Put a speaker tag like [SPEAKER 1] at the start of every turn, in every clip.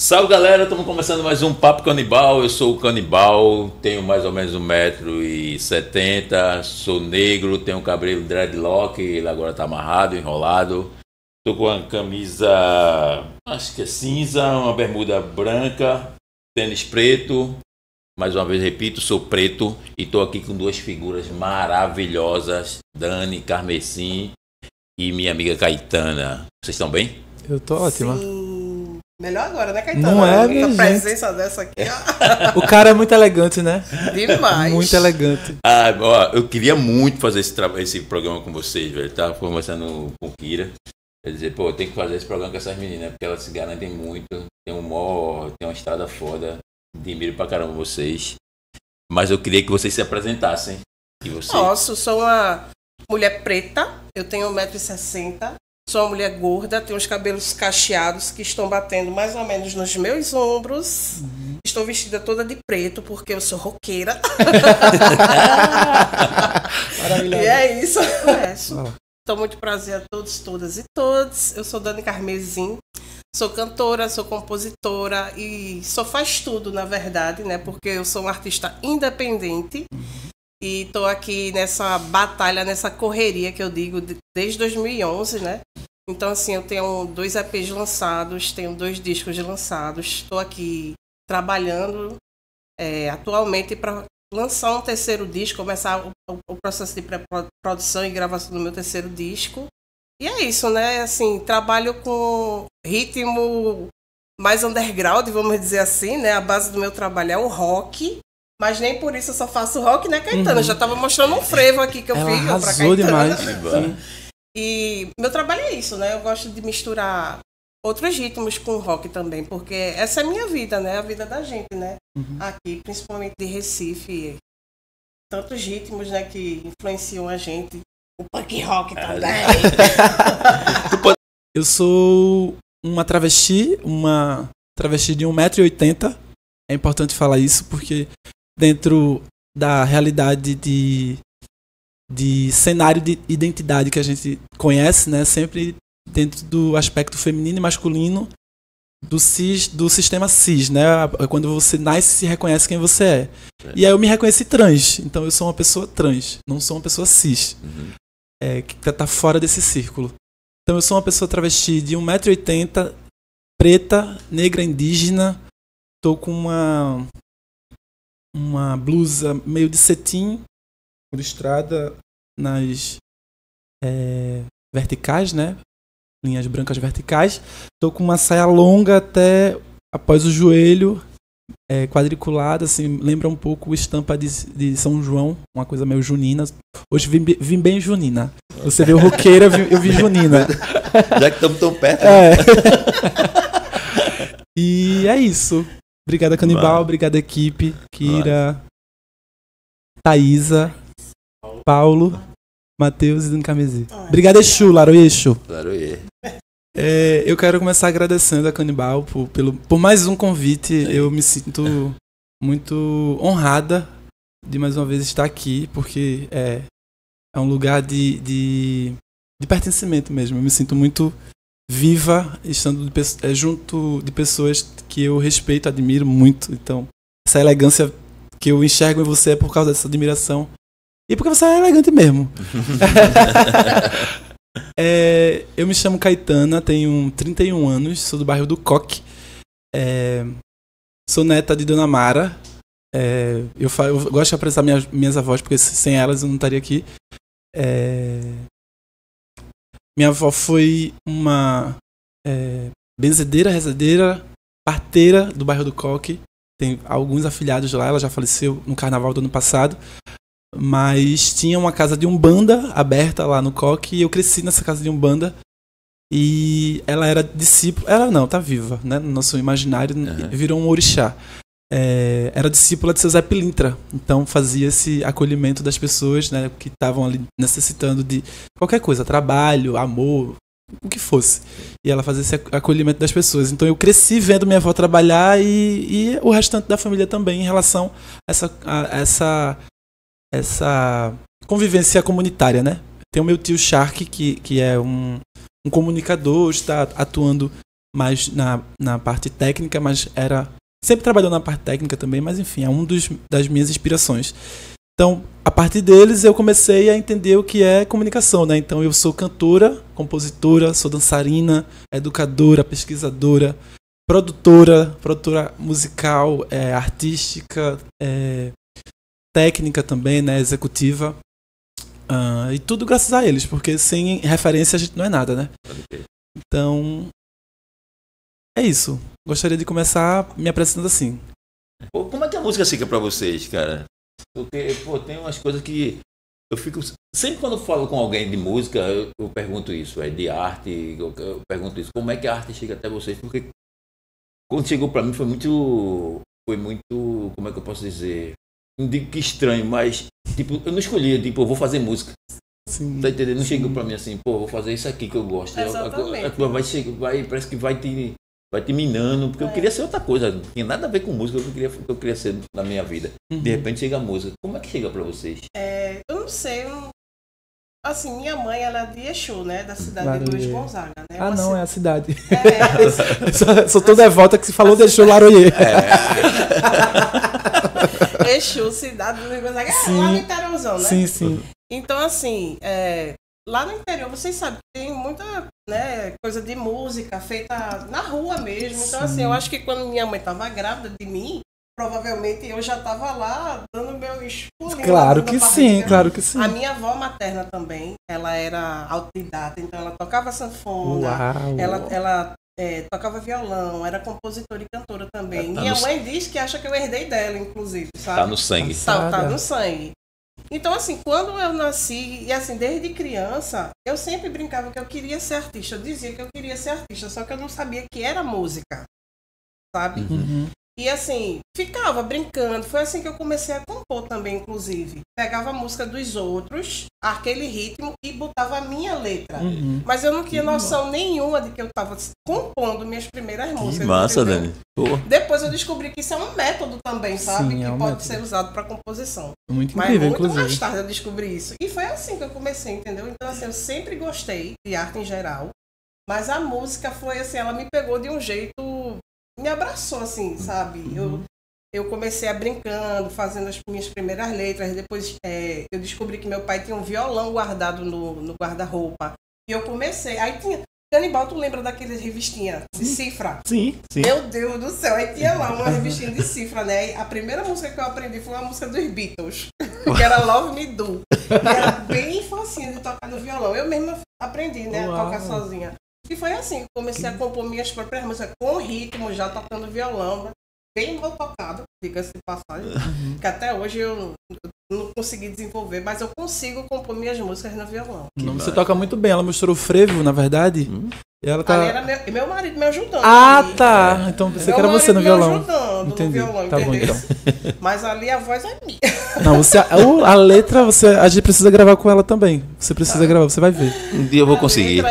[SPEAKER 1] Salve galera, estamos começando mais um Papo Canibal. Eu sou o Canibal, tenho mais ou menos 1,70 m, sou negro, tenho cabelo dreadlock, ele agora está amarrado, enrolado. Estou com uma camisa, acho que é cinza, uma bermuda branca, tênis preto. Mais uma vez repito, sou preto e estou aqui com duas figuras maravilhosas, Dani, Carmesim e minha amiga Caetana. Vocês estão bem?
[SPEAKER 2] Eu tô ótima.
[SPEAKER 3] Sim. Melhor agora, né, Caetano?
[SPEAKER 2] Não é, minha
[SPEAKER 3] gente? Presença dessa aqui, ó.
[SPEAKER 2] O cara é muito elegante, né?
[SPEAKER 3] Demais.
[SPEAKER 2] Muito elegante.
[SPEAKER 1] Ó, eu queria muito fazer esse programa com vocês, velho. Tava conversando com Kira. Quer dizer, pô, eu tenho que fazer esse programa com essas meninas, porque elas se garantem muito. Tem humor, tem uma estrada foda. Admiro pra caramba vocês. Mas eu queria que vocês se apresentassem. E você?
[SPEAKER 3] Posso, sou uma mulher preta, eu tenho 1,60 m, sou uma mulher gorda, tenho os cabelos cacheados que estão batendo mais ou menos nos meus ombros. Estou vestida toda de preto porque eu sou roqueira.
[SPEAKER 2] Maravilhoso.
[SPEAKER 3] E é isso. Então, muito prazer a todos, todas e todos. Eu sou Dani Carmesim. Sou cantora, sou compositora e só faz tudo, na verdade, né? Porque eu sou uma artista independente e estou aqui nessa batalha, nessa correria que eu digo desde 2011, né? Então, assim, eu tenho 2 EPs lançados, tenho 2 discos lançados, estou aqui trabalhando atualmente para lançar um 3º disco, começar o processo de pré-produção e gravação do meu 3º disco. E é isso, né? Assim, trabalho com ritmo mais underground, vamos dizer assim, né? A base do meu trabalho é o rock, mas nem por isso eu só faço rock, né, Caetano? Eu já estava mostrando um frevo aqui que eu fiz pra Caetano.
[SPEAKER 2] Demais.
[SPEAKER 3] E meu trabalho é isso, né? Eu gosto de misturar outros ritmos com rock também, porque essa é a minha vida, né? A vida da gente, né? Aqui, principalmente de Recife, tantos ritmos, né, que influenciam a gente. O punk rock também.
[SPEAKER 2] Eu sou uma travesti de 1,80 m. É importante falar isso porque dentro da realidade de cenário de identidade que a gente conhece, né, sempre dentro do aspecto feminino e masculino do sistema cis, né? Quando você nasce, se reconhece quem você é. E aí eu me reconheci trans, então eu sou uma pessoa trans, não sou uma pessoa cis. Que tá fora desse círculo. Então eu sou uma pessoa travesti de 1,80 m, preta, negra, indígena. Tô com uma blusa meio de cetim, listrada nas verticais, né? Linhas brancas verticais. Tô com uma saia longa até após o joelho, quadriculada, assim, lembra um pouco estampa de São João, uma coisa meio junina. Hoje vim bem junina. Você viu roqueira, eu vi junina.
[SPEAKER 1] Já que estamos tão perto.
[SPEAKER 2] E é isso. Obrigada, Canibal. Obrigada, equipe. Kira, Thaisa, Paulo, Matheus e Dani Carmesim. Obrigada, Exu, Laroie Exu.
[SPEAKER 1] Laroie.
[SPEAKER 2] Eu quero começar agradecendo a Canibal por mais um convite. Eu me sinto muito honrada de mais uma vez estar aqui, porque é um lugar de pertencimento mesmo. Eu me sinto muito viva estando junto de pessoas que eu respeito, admiro muito. Então, essa elegância que eu enxergo em você é por causa dessa admiração. E porque você é elegante mesmo. Eu me chamo Caetana, tenho 31 anos, sou do bairro do Coque. Sou neta de Dona Mara. Eu gosto de apresentar minhas avós, porque sem elas eu não estaria aqui. Minha avó foi uma benzedeira, rezadeira, parteira do bairro do Coque. Tem alguns afilhados lá, ela já faleceu no carnaval do ano passado. Mas tinha uma casa de umbanda aberta lá no Coque e eu cresci nessa casa de umbanda. E ela era discípula... Ela não, tá viva, né? No nosso imaginário, virou um orixá. Era discípula de seu Zé Pilintra. Então fazia esse acolhimento das pessoas, né, que estavam ali necessitando de qualquer coisa, trabalho, amor, o que fosse. E ela fazia esse acolhimento das pessoas. Então eu cresci vendo minha avó trabalhar e o restante da família também em relação a essa convivência comunitária, né? Tem o meu tio Shark, que é um um comunicador, está atuando mais na parte técnica, mas sempre trabalhou na parte técnica também, mas enfim, é das minhas inspirações. Então, a partir deles, eu comecei a entender o que é comunicação, né? Então, eu sou cantora, compositora, sou dançarina, educadora, pesquisadora, produtora musical, artística, técnica também, né? Executiva. E tudo graças a eles, porque sem referência a gente não é nada, né? Então, é isso. Gostaria de começar me apresentando assim.
[SPEAKER 1] Pô, como é que a música fica pra vocês, cara? Porque, tem umas coisas que eu fico... Sempre quando eu falo com alguém de música, eu pergunto isso, de arte, eu pergunto isso. Como é que a arte chega até vocês? Porque quando chegou pra mim foi muito, como é que eu posso dizer? Não digo que estranho, mas tipo, eu não escolhia, tipo, eu vou fazer música.
[SPEAKER 2] Sim,
[SPEAKER 1] tá entendendo? Não chegou pra mim assim, vou fazer isso aqui que eu gosto.
[SPEAKER 3] Exatamente.
[SPEAKER 1] Parece que vai te minando, porque eu queria ser outra coisa, não tinha nada a ver com música, eu queria ser na minha vida. De repente chega a música. Como é que chega pra vocês?
[SPEAKER 3] Eu não sei, assim, minha mãe, ela é de Exu, né, da cidade de Luiz Gonzaga, né?
[SPEAKER 2] Não, é a cidade. Sou tão devota que se falou de Exu, Laroyê.
[SPEAKER 3] Exu, cidade do Luiz Gonzaga, lá no interiorzão, né?
[SPEAKER 2] Sim.
[SPEAKER 3] Então, assim, lá no interior, vocês sabem que tem muita, né, coisa de música feita na rua mesmo. Então, assim, eu acho que quando minha mãe estava grávida de mim, provavelmente eu já estava lá dando meu pulinho.
[SPEAKER 2] Claro que sim.
[SPEAKER 3] A minha avó materna também, ela era autodidata, então ela tocava sanfona, ela tocava violão, era compositora e cantora também. Minha mãe diz que acha que eu herdei dela, inclusive, sabe?
[SPEAKER 1] Tá no sangue.
[SPEAKER 3] Tá no sangue. Então, assim, quando eu nasci, e assim, desde criança, eu sempre brincava que eu queria ser artista. Eu dizia que eu queria ser artista, só que eu não sabia que era música, sabe? E assim, ficava brincando. Foi assim que eu comecei a compor também, inclusive. Pegava a música dos outros, aquele ritmo, e botava a minha letra. Mas eu não tinha noção nenhuma de que eu estava compondo minhas primeiras músicas.
[SPEAKER 1] Que massa, Dani.
[SPEAKER 3] Depois eu descobri que isso é um método também, sabe?
[SPEAKER 2] Sim,
[SPEAKER 3] que pode ser usado para composição.
[SPEAKER 2] Muito
[SPEAKER 3] Mas
[SPEAKER 2] incrível,
[SPEAKER 3] muito
[SPEAKER 2] inclusive.
[SPEAKER 3] mais tarde eu descobri isso. E foi assim que eu comecei, entendeu? Então, assim, eu sempre gostei de arte em geral. Mas a música foi assim, ela me pegou de um jeito... Me abraçou, assim, sabe? Eu comecei a brincando, fazendo as minhas primeiras letras. Depois eu descobri que meu pai tinha um violão guardado no guarda-roupa. E eu comecei. Aí tinha... Canibal, tu lembra daqueles revistinhas de cifra?
[SPEAKER 2] Sim.
[SPEAKER 3] Meu Deus do céu. Aí tinha lá uma revistinha de cifra, né? E a primeira música que eu aprendi foi uma música dos Beatles, que era Love Me Do. E era bem facinho de tocar no violão. Eu mesma aprendi, né? A tocar sozinha. E foi assim que comecei a compor minhas próprias músicas com ritmo, já tocando violão, bem mal tocado, diga-se de passagem, que até hoje eu não consegui desenvolver, mas eu consigo compor minhas músicas no violão.
[SPEAKER 2] Você toca muito bem, ela misturou frevo, na verdade. E ela tá...
[SPEAKER 3] Ali era meu marido me ajudando.
[SPEAKER 2] Tá. Então pensei que era você no violão.
[SPEAKER 3] Ajudando. Entendi. No violão,
[SPEAKER 2] tá bom, então.
[SPEAKER 3] Mas ali a voz é minha.
[SPEAKER 2] Não, a letra, a gente precisa gravar com ela também. Você precisa gravar, você vai ver.
[SPEAKER 1] Um dia eu vou conseguir.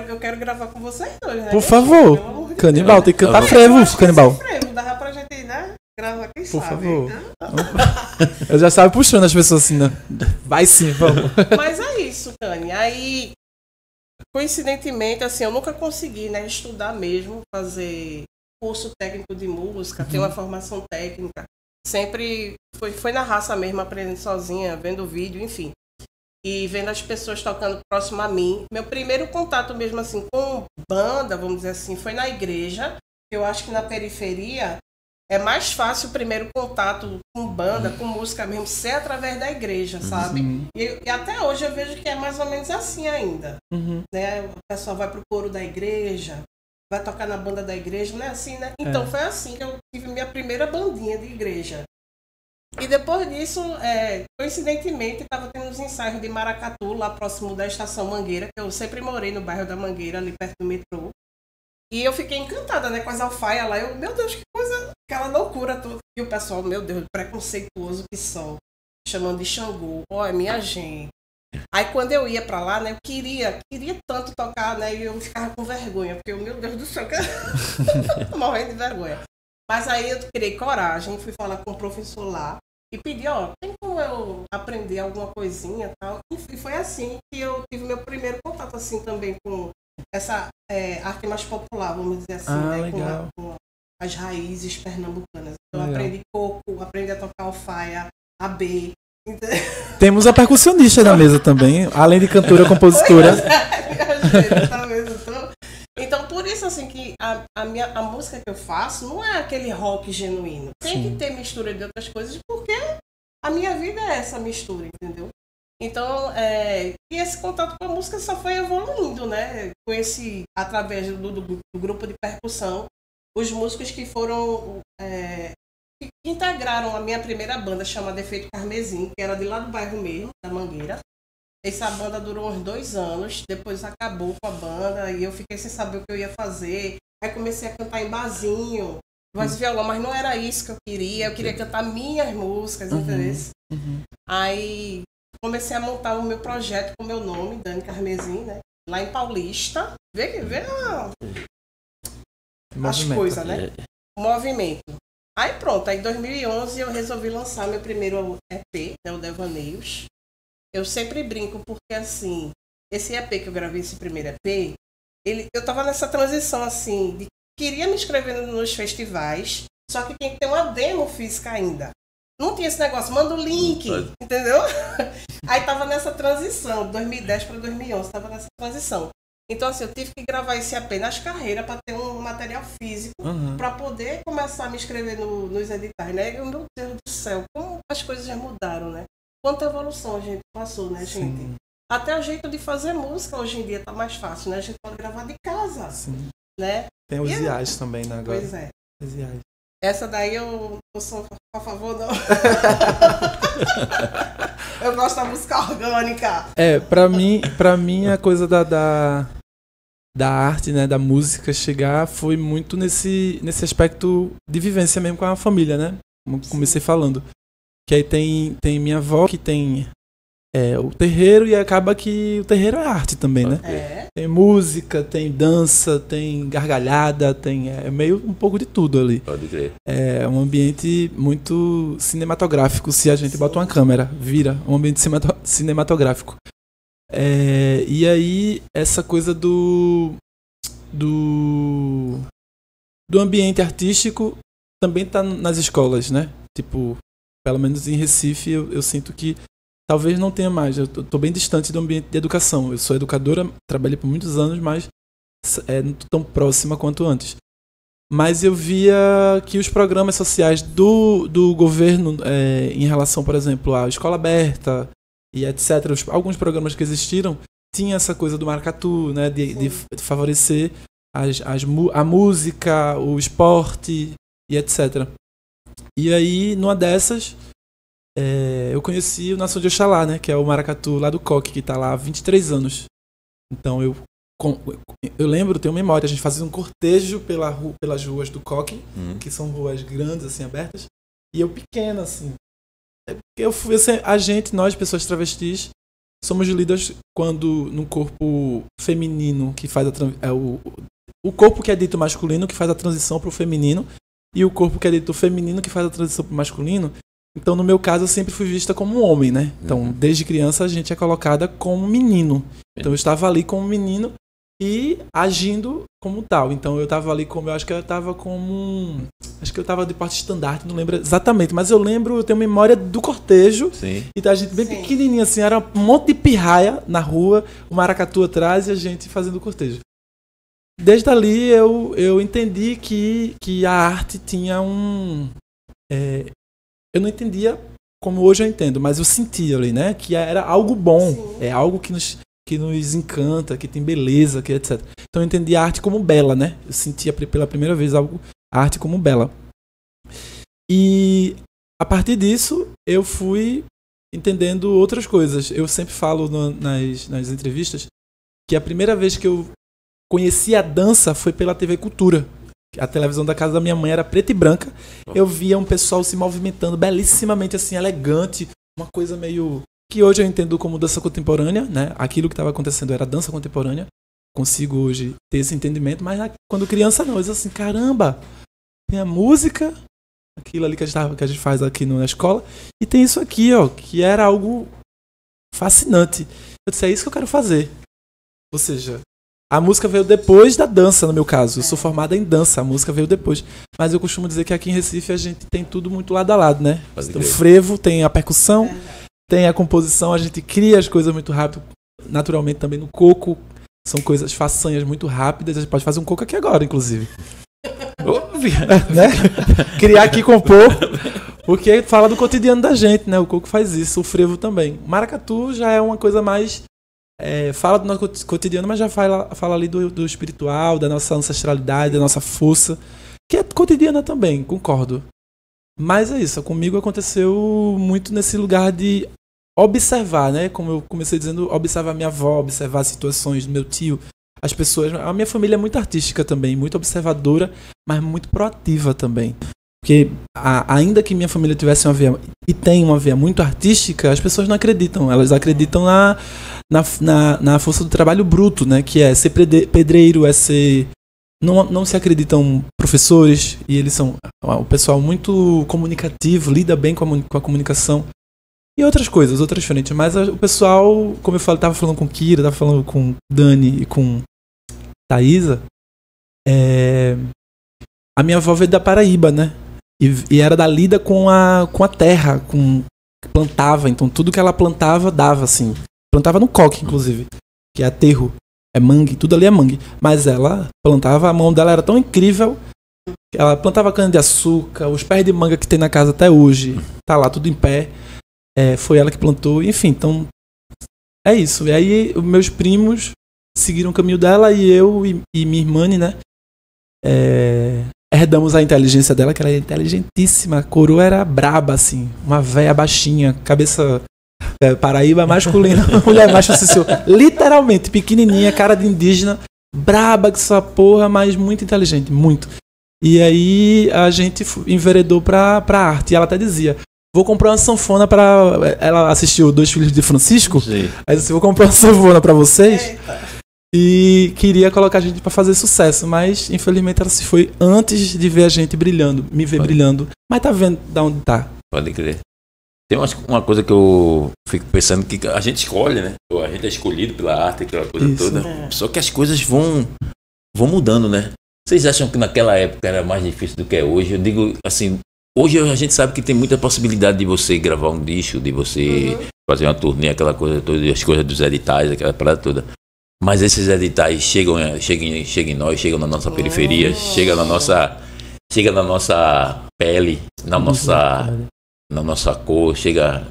[SPEAKER 3] Eu quero gravar com vocês dois, né?
[SPEAKER 2] Por favor. Canibal, tem que cantar frevo, Canibal.
[SPEAKER 3] Frevo, dava pra gente, né? Gravar, quem
[SPEAKER 2] Por
[SPEAKER 3] sabe.
[SPEAKER 2] favor. Eu já estava puxando as pessoas assim, né? Vai sim, vamos.
[SPEAKER 3] Mas é isso, Cani. Aí, coincidentemente, assim, eu nunca consegui, né, estudar mesmo, fazer curso técnico de música, ter uma formação técnica. Sempre foi na raça mesmo, aprendendo sozinha, vendo vídeo, enfim. E vendo as pessoas tocando próximo a mim. Meu primeiro contato mesmo, assim, com banda, vamos dizer assim, foi na igreja. Eu acho que na periferia é mais fácil o primeiro contato com banda, com música mesmo, ser através da igreja, sabe? E até hoje eu vejo que é mais ou menos assim ainda. Né? O pessoal vai pro coro da igreja, vai tocar na banda da igreja, não é assim, né? Então foi assim que eu tive minha primeira bandinha de igreja. E depois disso, coincidentemente, estava tendo uns ensaios de maracatu, lá próximo da Estação Mangueira, que eu sempre morei no bairro da Mangueira, ali perto do metrô. E eu fiquei encantada, né, com as alfaias lá. Meu Deus, que coisa, aquela loucura toda. E o pessoal, meu Deus, preconceituoso que são, chamando de Xangô. Olha, minha gente. Aí quando eu ia pra lá, né, eu queria tanto tocar, né, e eu ficava com vergonha, porque, meu Deus do céu, morrendo de vergonha. Mas aí eu criei coragem, fui falar com o professor lá e pedi, tem como eu aprender alguma coisinha e tal. E foi assim que eu tive meu primeiro contato, assim, também com essa arte mais popular, vamos dizer assim, né?
[SPEAKER 2] Legal.
[SPEAKER 3] Com as raízes pernambucanas. Então, eu
[SPEAKER 2] Legal.
[SPEAKER 3] aprendi coco, aprendi a tocar alfaia, AB.
[SPEAKER 2] Temos a percussionista na mesa também, além de cantora, compositora.
[SPEAKER 3] Então, por isso, assim, que a música que eu faço não é aquele rock genuíno. Tem que ter mistura de outras coisas, porque a minha vida é essa mistura, entendeu? Então, e esse contato com a música só foi evoluindo, né? Conheci, através do grupo de percussão, os músicos que foram... que integraram a minha primeira banda, chamada Efeito Carmesim, que era de lá do bairro mesmo, da Mangueira. Essa banda durou uns 2 anos, depois acabou com a banda e eu fiquei sem saber o que eu ia fazer. Aí comecei a cantar em barzinho, voz e violão, mas não era isso que eu queria cantar minhas músicas, entendeu? Aí comecei a montar o meu projeto com o meu nome, Dani Carmesim, né? Lá em Paulista. Vê as coisas, né? O movimento. Aí pronto, aí em 2011 eu resolvi lançar meu primeiro EP, né, o Devaneios. Eu sempre brinco porque, assim, esse EP que eu gravei, esse primeiro EP, eu tava nessa transição, assim, de queria me inscrever nos festivais, só que tem que ter uma demo física ainda. Não tinha esse negócio, manda o link, entendeu? Aí tava nessa transição, 2010 para 2011, tava nessa transição. Então, assim, eu tive que gravar esse EP nas carreiras para ter um material físico, para poder começar a me inscrever nos editais, né? E, meu Deus do céu, como as coisas já mudaram, né? Quanta evolução a gente passou, né, gente? Sim. Até o jeito de fazer música hoje em dia tá mais fácil, né? A gente pode gravar de casa, né?
[SPEAKER 2] Tem os IAs também, né, agora?
[SPEAKER 3] Pois é.
[SPEAKER 2] Os IAs.
[SPEAKER 3] Essa daí eu sou a favor, não. Eu gosto da música orgânica.
[SPEAKER 2] Pra mim a coisa da arte, né, da música chegar foi muito nesse aspecto de vivência mesmo com a família, né? Como comecei falando. Que aí tem minha avó que tem o terreiro e acaba que o terreiro é arte também, né? Tem música, tem dança, tem gargalhada, tem meio um pouco de tudo ali.
[SPEAKER 1] Pode crer.
[SPEAKER 2] É um ambiente muito cinematográfico, se a gente bota uma câmera, vira um ambiente cinematográfico. E aí essa coisa do ambiente artístico também tá nas escolas, né? Tipo, pelo menos em Recife, eu sinto que talvez não tenha mais. Eu tô bem distante do ambiente de educação. Eu sou educadora, trabalhei por muitos anos, mas não tô tão próxima quanto antes. Mas eu via que os programas sociais do governo, em relação, por exemplo, à escola aberta e etc., alguns programas que existiram, tinha essa coisa do maracatu, né, de favorecer a música, o esporte e etc. E aí, numa dessas, eu conheci o Nação de Oxalá, né? Que é o maracatu lá do Coque, que tá lá há 23 anos. Então, eu lembro, tenho memória, a gente fazia um cortejo pelas ruas do Coque, que são ruas grandes, assim, abertas. E eu pequena, assim. Nós, pessoas travestis, somos lidas quando no corpo feminino, que faz o corpo que é dito masculino, que faz a transição pro feminino, e o corpo que é dito feminino que faz a transição pro masculino. Então, no meu caso, eu sempre fui vista como um homem, né? Então, desde criança, a gente é colocada como menino. Então, eu estava ali como menino e agindo como tal. Então, eu estava ali como... Acho que eu estava de porte estandarte, não lembro exatamente. Mas eu tenho memória do cortejo.
[SPEAKER 1] Sim.
[SPEAKER 2] E a gente bem pequenininha, assim. Era um monte de pirraia na rua, o maracatu atrás e a gente fazendo o cortejo. Desde ali eu entendi que a arte tinha eu não entendia como hoje eu entendo, mas eu sentia ali, né? Que era algo bom, algo que nos encanta, que tem beleza, que etc. Então eu entendi a arte como bela, né? Eu sentia pela primeira vez a arte como bela. E a partir disso eu fui entendendo outras coisas. Eu sempre falo nas entrevistas que a primeira vez que eu conheci a dança foi pela TV Cultura. A televisão da casa da minha mãe era preta e branca. Eu via um pessoal se movimentando belíssimamente, assim, elegante. Uma coisa meio... que hoje eu entendo como dança contemporânea, né? Aquilo que estava acontecendo era dança contemporânea. Consigo hoje ter esse entendimento. Mas quando criança não. Eu disse assim, caramba, tem a música, aquilo ali que a gente faz aqui na escola. E tem isso aqui, ó, que era algo fascinante. Eu disse, é isso que eu quero fazer. Ou seja, a música veio depois da dança, no meu caso. Eu sou formada em dança, a música veio depois. Mas eu costumo dizer que aqui em Recife a gente tem tudo muito lado a lado, né? Tem o frevo, tem a percussão, tem a composição, a gente cria as coisas muito rápido. Naturalmente também no coco. São coisas, façanhas muito rápidas. A gente pode fazer um coco aqui agora, inclusive. Né? Criar aqui, compor. Porque fala do cotidiano da gente, né? O coco faz isso, o frevo também. O maracatu já é uma coisa mais... fala do nosso cotidiano, mas já fala ali do espiritual, da nossa ancestralidade, da nossa força, que é cotidiana também, concordo. Mas é isso, comigo aconteceu muito nesse lugar de observar, né? Como eu comecei dizendo, observar minha avó, observar as situações do meu tio, as pessoas. A minha família é muito artística também, muito observadora, mas muito proativa também. Porque ainda que minha família tivesse uma veia, e tem uma veia muito artística, as pessoas não acreditam. Elas acreditam na força do trabalho bruto, né? Que é ser pedreiro, é ser... Não se acreditam professores, e eles são o pessoal muito comunicativo, lida bem com a comunicação. E outras coisas, outras frentes. Mas o pessoal, como eu falei, tava falando com Kira, tava falando com Dani e com Thaisa, a minha avó veio da Paraíba, né? E era da lida com a terra, plantava, então tudo que ela plantava dava, assim. Plantava no coque, inclusive, que é aterro, é mangue, tudo ali é mangue. Mas ela plantava, a mão dela era tão incrível, que ela plantava cana-de-açúcar, os pés de manga que tem na casa até hoje, tá lá tudo em pé. Foi ela que plantou, enfim, então é isso. E aí os meus primos seguiram o caminho dela e eu e minha irmã, né? Herdamos a inteligência dela, que ela é inteligentíssima. A coroa era braba, assim. Uma véia baixinha, cabeça Paraíba masculina, mulher macho, literalmente, pequenininha, cara de indígena, braba que essa porra, mas muito inteligente, muito. E aí a gente enveredou pra arte. E ela até dizia, vou comprar uma sanfona pra... Ela assistiu Dois Filhos de Francisco. Sim. Aí disse, vou comprar uma sanfona pra vocês. Eita. E queria colocar a gente pra fazer sucesso, mas infelizmente ela se foi antes de ver a gente brilhando, me ver brilhando. Mas tá vendo da onde tá.
[SPEAKER 1] Pode crer. Tem uma coisa que eu fico pensando, que a gente escolhe, né? A gente é escolhido pela arte, aquela coisa isso, toda. Só que as coisas vão mudando, né? Vocês acham que naquela época era mais difícil do que é hoje? Eu digo assim, hoje a gente sabe que tem muita possibilidade de você gravar um disco, de você fazer uma turnê, aquela coisa toda, as coisas dos editais, aquela parada toda. Mas esses editais chegam em nós, chegam na nossa periferia, chegam na nossa pele, na nossa cor, chega...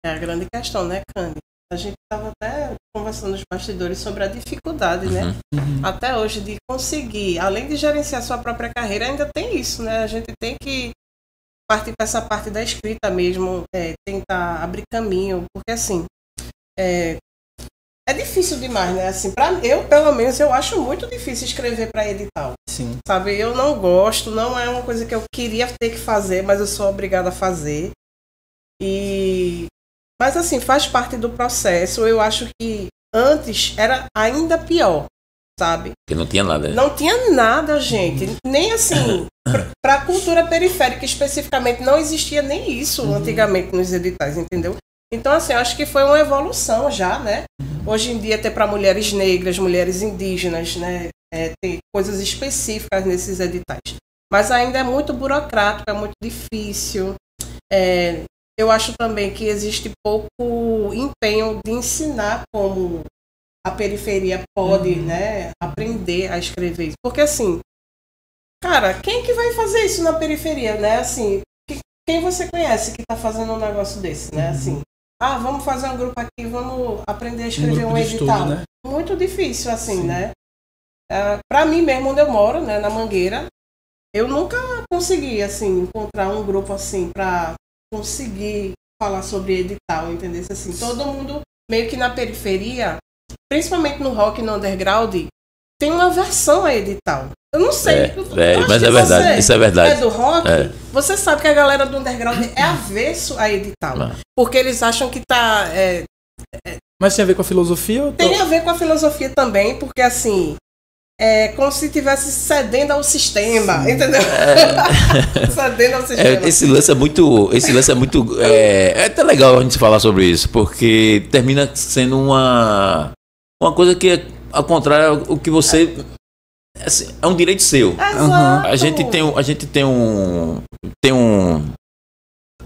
[SPEAKER 3] É a grande questão, né, Cândido? A gente estava até conversando nos bastidores sobre a dificuldade, né? Até hoje, de conseguir, além de gerenciar sua própria carreira, ainda tem isso, né? A gente tem que partir para essa parte da escrita mesmo, tentar abrir caminho, porque assim... É difícil demais, né? Assim, pelo menos, eu acho muito difícil escrever para edital.
[SPEAKER 2] Sim.
[SPEAKER 3] Sabe, eu não gosto, não é uma coisa que eu queria ter que fazer, mas eu sou obrigada a fazer. Mas assim, faz parte do processo. Eu acho que antes era ainda pior, sabe?
[SPEAKER 1] Porque não tinha nada.
[SPEAKER 3] Não tinha nada, gente. Nem assim, para a cultura periférica especificamente, não existia nem isso antigamente nos editais, entendeu? Então, assim, eu acho que foi uma evolução já, né? Hoje em dia, até para mulheres negras, mulheres indígenas, né? Tem coisas específicas nesses editais. Mas ainda é muito burocrático, é muito difícil. Eu acho também que existe pouco empenho de ensinar como a periferia pode, né, aprender a escrever isso. Porque, assim, cara, quem que vai fazer isso na periferia, né? Assim, quem você conhece que está fazendo um negócio desse, né? Assim, vamos fazer um grupo aqui, vamos aprender a escrever um edital. Estudo, né? Muito difícil, assim, sim, né? Para mim mesmo, onde eu moro, né, na Mangueira, eu nunca consegui, assim, encontrar um grupo, assim, para conseguir falar sobre edital, entendeu? Assim, todo mundo meio que na periferia, principalmente no rock, no underground, tem uma versão a edital. Eu não sei.
[SPEAKER 1] Mas é verdade, isso é verdade.
[SPEAKER 3] É do rock, você sabe que a galera do underground é avesso a edital. Porque eles acham que tá...
[SPEAKER 2] Mas tem a ver com a filosofia?
[SPEAKER 3] Tem a ver com a filosofia também, porque assim, como se estivesse cedendo ao sistema, entendeu? Cedendo ao sistema.
[SPEAKER 1] Esse lance é muito. É até legal a gente falar sobre isso, porque termina sendo uma coisa que, ao contrário, o que você. Assim, é um direito seu.
[SPEAKER 3] Exato.
[SPEAKER 1] A gente tem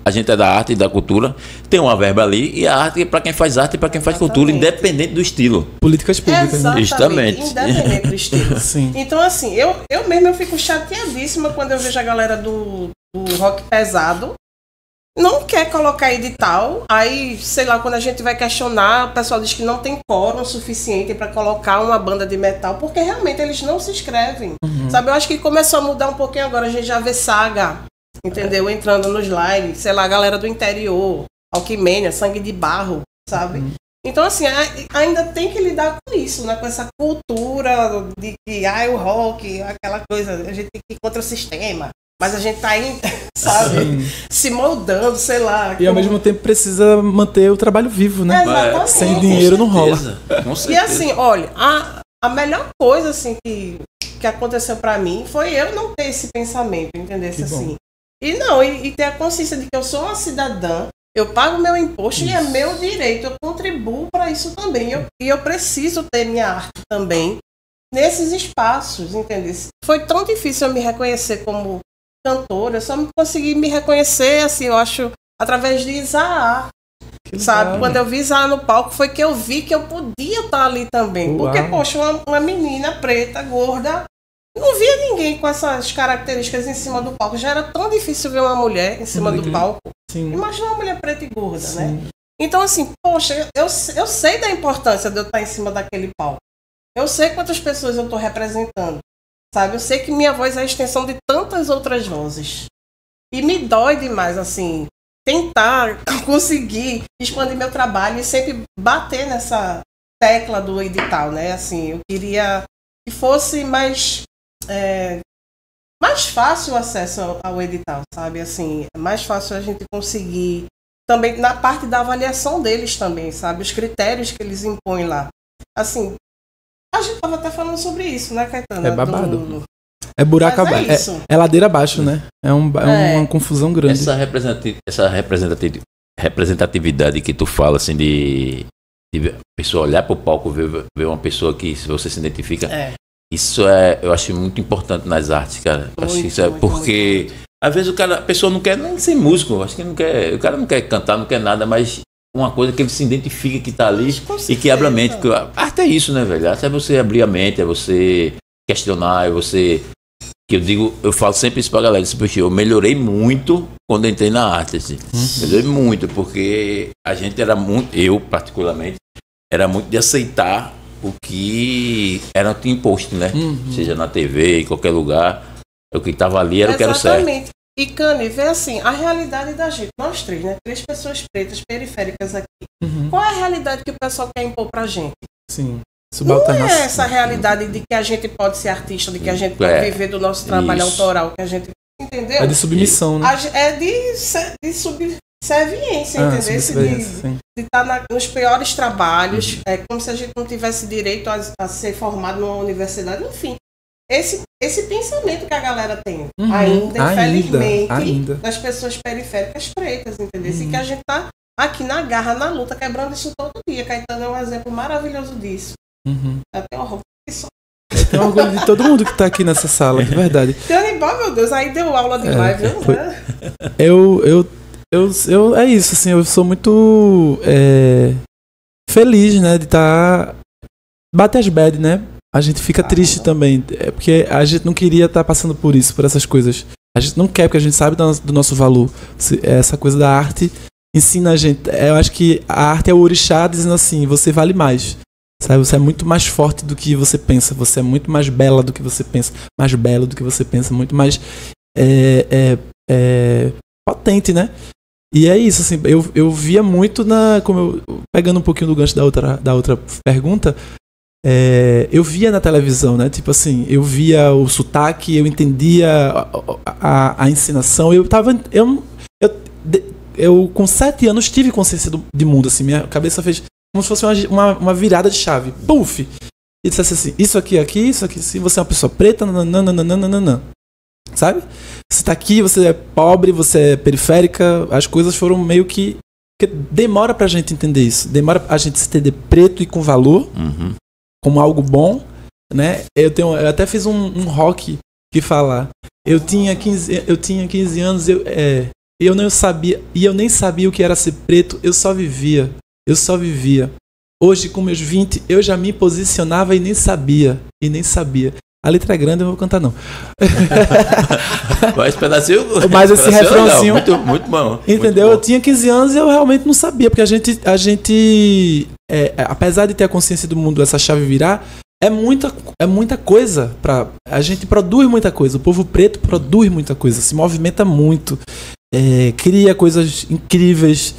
[SPEAKER 1] a gente é da arte e da cultura, tem uma verba ali, e a arte é para quem faz arte e para quem faz cultura, independente do estilo.
[SPEAKER 2] Políticas públicas, né?
[SPEAKER 1] Justamente.
[SPEAKER 3] Independente do estilo.
[SPEAKER 2] Sim.
[SPEAKER 3] Então, assim, eu mesmo fico chateadíssima quando eu vejo a galera do rock pesado não quer colocar edital, aí, sei lá, quando a gente vai questionar, o pessoal diz que não tem quórum suficiente para colocar uma banda de metal, porque realmente eles não se inscrevem. Sabe, eu acho que começou a mudar um pouquinho agora, a gente já vê Saga, entendeu? Entrando nos lives, sei lá, a galera do interior, Alquimênia, Sangue de Barro, sabe? Então, assim, ainda tem que lidar com isso, né? Com essa cultura de que, o rock, aquela coisa, a gente tem que ir contra o sistema, mas a gente tá aí, sabe? Se moldando, sei lá.
[SPEAKER 2] E ao mesmo tempo precisa manter o trabalho vivo, né?
[SPEAKER 3] Exatamente.
[SPEAKER 2] Sem dinheiro não rola.
[SPEAKER 1] Com certeza.
[SPEAKER 3] E assim, olha, a melhor coisa, assim, que aconteceu pra mim foi eu não ter esse pensamento, entendeu? Assim. E ter a consciência de que eu sou uma cidadã, eu pago meu imposto e é meu direito, eu contribuo para isso também. E eu preciso ter minha arte também nesses espaços, entendeu? Foi tão difícil eu me reconhecer como cantora, eu só consegui me reconhecer, assim, eu acho, através de Isaá. Sabe? Quando eu vi Isaá no palco, foi que eu vi que eu podia estar ali também. Porque, poxa, uma menina preta, gorda, não via ninguém com essas características em cima do palco. Já era tão difícil ver uma mulher em cima do palco.
[SPEAKER 2] Sim.
[SPEAKER 3] Imagina uma mulher preta e gorda, né? Então, assim, poxa, eu sei da importância de eu estar em cima daquele palco. Eu sei quantas pessoas eu estou representando, sabe? Eu sei que minha voz é a extensão de tantas outras vozes. E me dói demais, assim, tentar conseguir expandir meu trabalho e sempre bater nessa tecla do edital, né? Assim, eu queria que fosse mais fácil o acesso ao edital, sabe? Assim, é mais fácil a gente conseguir também na parte da avaliação deles também, sabe? Os critérios que eles impõem lá. Assim, a gente tava até falando sobre isso, né, Caetano?
[SPEAKER 2] É babado. É buraco abaixo. É ladeira abaixo, né? É uma confusão grande.
[SPEAKER 1] Essa representatividade que tu fala, assim, de a pessoa olhar pro palco, ver uma pessoa que você se identifica. Isso eu acho muito importante nas artes, cara. Porque às vezes a pessoa não quer nem ser músico, acho que não quer, o cara não quer cantar, não quer nada, mas uma coisa que ele se identifica que tá ali e que abre a mente. A arte é isso, né, velho? A arte é você abrir a mente, é você questionar, é você. Que eu falo sempre isso pra galera, eu melhorei muito quando entrei na arte, assim. Melhorei muito, porque a gente era muito, eu particularmente, era muito de aceitar o que era imposto, né? Seja na TV, em qualquer lugar, o que estava ali era o que era certo.
[SPEAKER 3] Exatamente. E Cani, vê assim, a realidade da gente, nós três, né? 3 pessoas pretas, periféricas aqui. Qual é a realidade que o pessoal quer impor pra gente?
[SPEAKER 2] Sim.
[SPEAKER 3] Não é essa realidade de que a gente pode ser artista, de que a gente pode viver do nosso trabalho autoral, que a gente, entendeu?
[SPEAKER 2] É de submissão, né?
[SPEAKER 3] É de subserviência, entendeu? De estar nos piores trabalhos, é como se a gente não tivesse direito a ser formado numa universidade, enfim. Esse pensamento que a galera tem, infelizmente, das pessoas periféricas pretas, entendeu? E que a gente tá aqui na garra, na luta, quebrando isso todo dia. Caetano é um exemplo maravilhoso disso. Eu tenho orgulho disso.
[SPEAKER 2] Eu tenho orgulho de todo mundo que tá aqui nessa sala, de verdade.
[SPEAKER 3] Canibal, meu Deus, aí deu aula de live, né?
[SPEAKER 2] É isso, assim, eu sou muito feliz, né, de estar bate as bad, né? A gente fica triste também, porque a gente não queria estar passando por isso, por essas coisas. A gente não quer, porque a gente sabe do nosso valor. Essa coisa da arte ensina a gente. Eu acho que a arte é o orixá dizendo assim, você vale mais. Sabe? Você é muito mais forte do que você pensa. Você é muito mais bela do que você pensa. Mais belo do que você pensa. Muito mais potente, né? E é isso, assim, eu via muito pegando um pouquinho do gancho da outra pergunta, eu via na televisão, né? Tipo assim, eu via o sotaque, eu entendia a ensinação. Eu com 7 anos tive consciência de mundo, assim, minha cabeça fez como se fosse uma virada de chave. Puf! e dissesse assim, isso aqui, se você é uma pessoa preta, nananana, sabe? Você tá aqui, você é pobre, você é periférica, as coisas foram meio que demora pra gente entender isso, demora a gente se entender preto e com valor, como algo bom, né? Eu até fiz um rock que fala, eu tinha 15 anos, eu não sabia, e eu nem sabia o que era ser preto, eu só vivia. Hoje, com meus 20, eu já me posicionava e nem sabia. A letra é grande, eu não vou cantar, não.
[SPEAKER 1] Mas pedacinho.
[SPEAKER 2] Mas esse refrãozinho.
[SPEAKER 1] Muito bom.
[SPEAKER 2] Entendeu? Eu tinha 15 anos e eu realmente não sabia, porque a gente apesar de ter a consciência do mundo, essa chave virar, é muita coisa. A gente produz muita coisa. O povo preto produz muita coisa, se movimenta muito, cria coisas incríveis.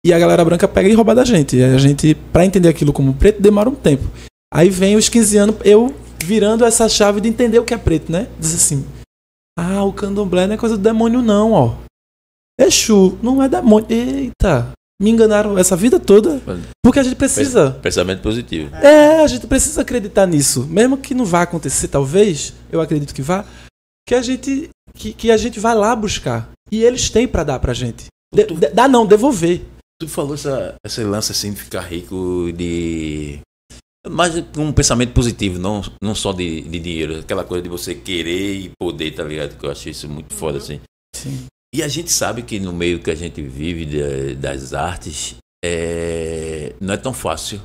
[SPEAKER 2] E a galera branca pega e rouba da gente. A gente, pra entender aquilo como preto, demora um tempo. Aí vem os 15 anos, eu virando essa chave de entender o que é preto, né? Diz assim, o candomblé não é coisa do demônio não, ó. Exu, não é demônio. Eita, me enganaram essa vida toda. Porque a gente precisa...
[SPEAKER 1] Pensamento positivo.
[SPEAKER 2] A gente precisa acreditar nisso. Mesmo que não vá acontecer, talvez, eu acredito que vá, que a gente vai lá buscar. E eles têm pra dar pra gente. Devolver.
[SPEAKER 1] Tu falou esse lance assim de ficar rico, mas com um pensamento positivo, não só de dinheiro, aquela coisa de você querer e poder, tá ligado? Que eu achei isso muito foda, assim.
[SPEAKER 2] Sim.
[SPEAKER 1] E a gente sabe que no meio que a gente vive das artes, não é tão fácil,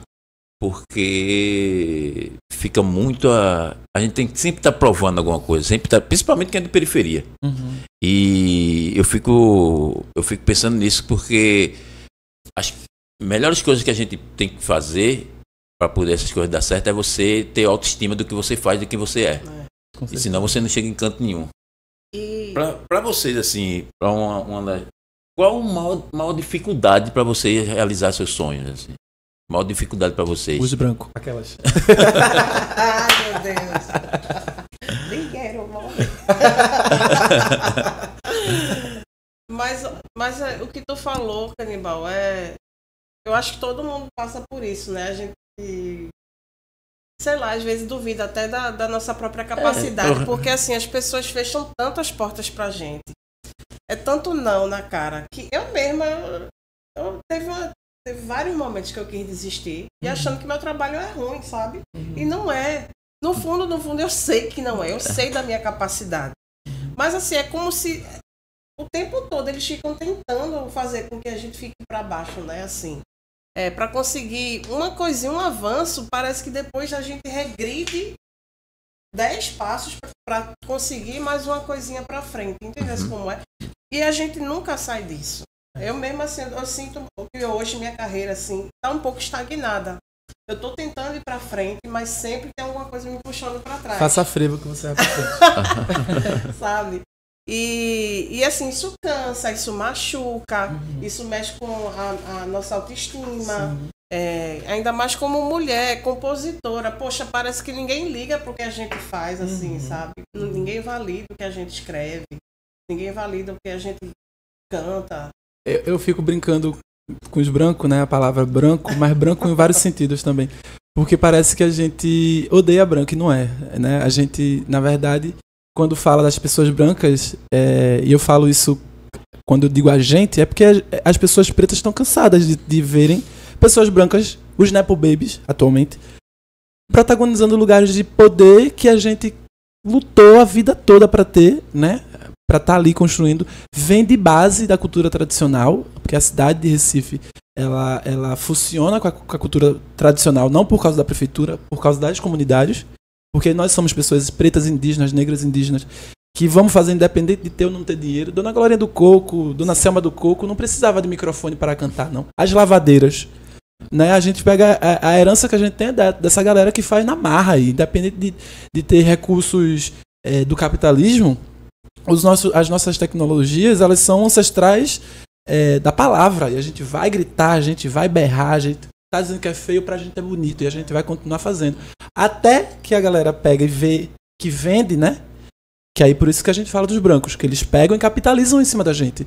[SPEAKER 1] porque fica muito a gente tem que sempre estar provando alguma coisa, principalmente quem é de periferia. E eu fico pensando nisso, porque as melhores coisas que a gente tem que fazer para poder essas coisas dar certo é você ter autoestima do que você faz, do que você é. E senão você não chega em canto nenhum. Para vocês, assim, qual a maior dificuldade para vocês realizar seus sonhos? Assim? A maior dificuldade para vocês?
[SPEAKER 2] Use branco. Aquelas.
[SPEAKER 3] Ai, meu Deus. Nem quero morrer. Mas o que tu falou, Canibal, eu acho que todo mundo passa por isso, né? A gente, sei lá, às vezes duvida até da nossa própria capacidade, porque assim, as pessoas fecham tanto as portas pra gente. É tanto não na cara, que eu mesma, teve vários momentos que eu quis desistir, e achando que meu trabalho é ruim, sabe? E não é. No fundo, eu sei que não é, eu sei da minha capacidade. Mas assim, é como se o tempo todo eles ficam tentando fazer com que a gente fique para baixo, né? Assim, para conseguir uma coisinha, um avanço, parece que depois a gente regride 10 passos para conseguir mais uma coisinha para frente, entendeu como é? E a gente nunca sai disso. Eu mesmo assim, eu sinto que hoje minha carreira assim tá um pouco estagnada. Eu tô tentando ir para frente, mas sempre tem alguma coisa me puxando para trás.
[SPEAKER 2] Faça a frevo que você vai pra frente.
[SPEAKER 3] Sabe? E assim, isso cansa, isso machuca, isso mexe com a nossa autoestima, ainda mais como mulher, compositora. Poxa, parece que ninguém liga pro que a gente faz, assim, sabe? Ninguém valida o que a gente escreve, ninguém valida o que a gente canta.
[SPEAKER 2] Eu fico brincando com os brancos, né? A palavra branco, mas branco em vários sentidos também. Porque parece que a gente odeia branco e não é, né? A gente, na verdade... Quando fala das pessoas brancas, e eu falo isso quando eu digo a gente, é porque as pessoas pretas estão cansadas de verem pessoas brancas, os Nepo Babies, atualmente, protagonizando lugares de poder que a gente lutou a vida toda para ter, né? Para estar ali construindo. Vem de base da cultura tradicional, porque a cidade de Recife, ela funciona com a cultura tradicional, não por causa da prefeitura, por causa das comunidades. Porque nós somos pessoas pretas indígenas, negras indígenas, que vamos fazer independente de ter ou não ter dinheiro. Dona Glória do Coco, Dona Selma do Coco, não precisava de microfone para cantar, não. As lavadeiras. Né? A gente pega a herança que a gente tem dessa galera que faz na marra aí. Independente de ter recursos do capitalismo, as nossas tecnologias, elas são ancestrais da palavra. E a gente vai gritar, a gente vai berrar, a gente... tá dizendo que é feio, pra gente é bonito, e a gente vai continuar fazendo. Até que a galera pega e vê que vende, né? Que aí por isso que a gente fala dos brancos, que eles pegam e capitalizam em cima da gente.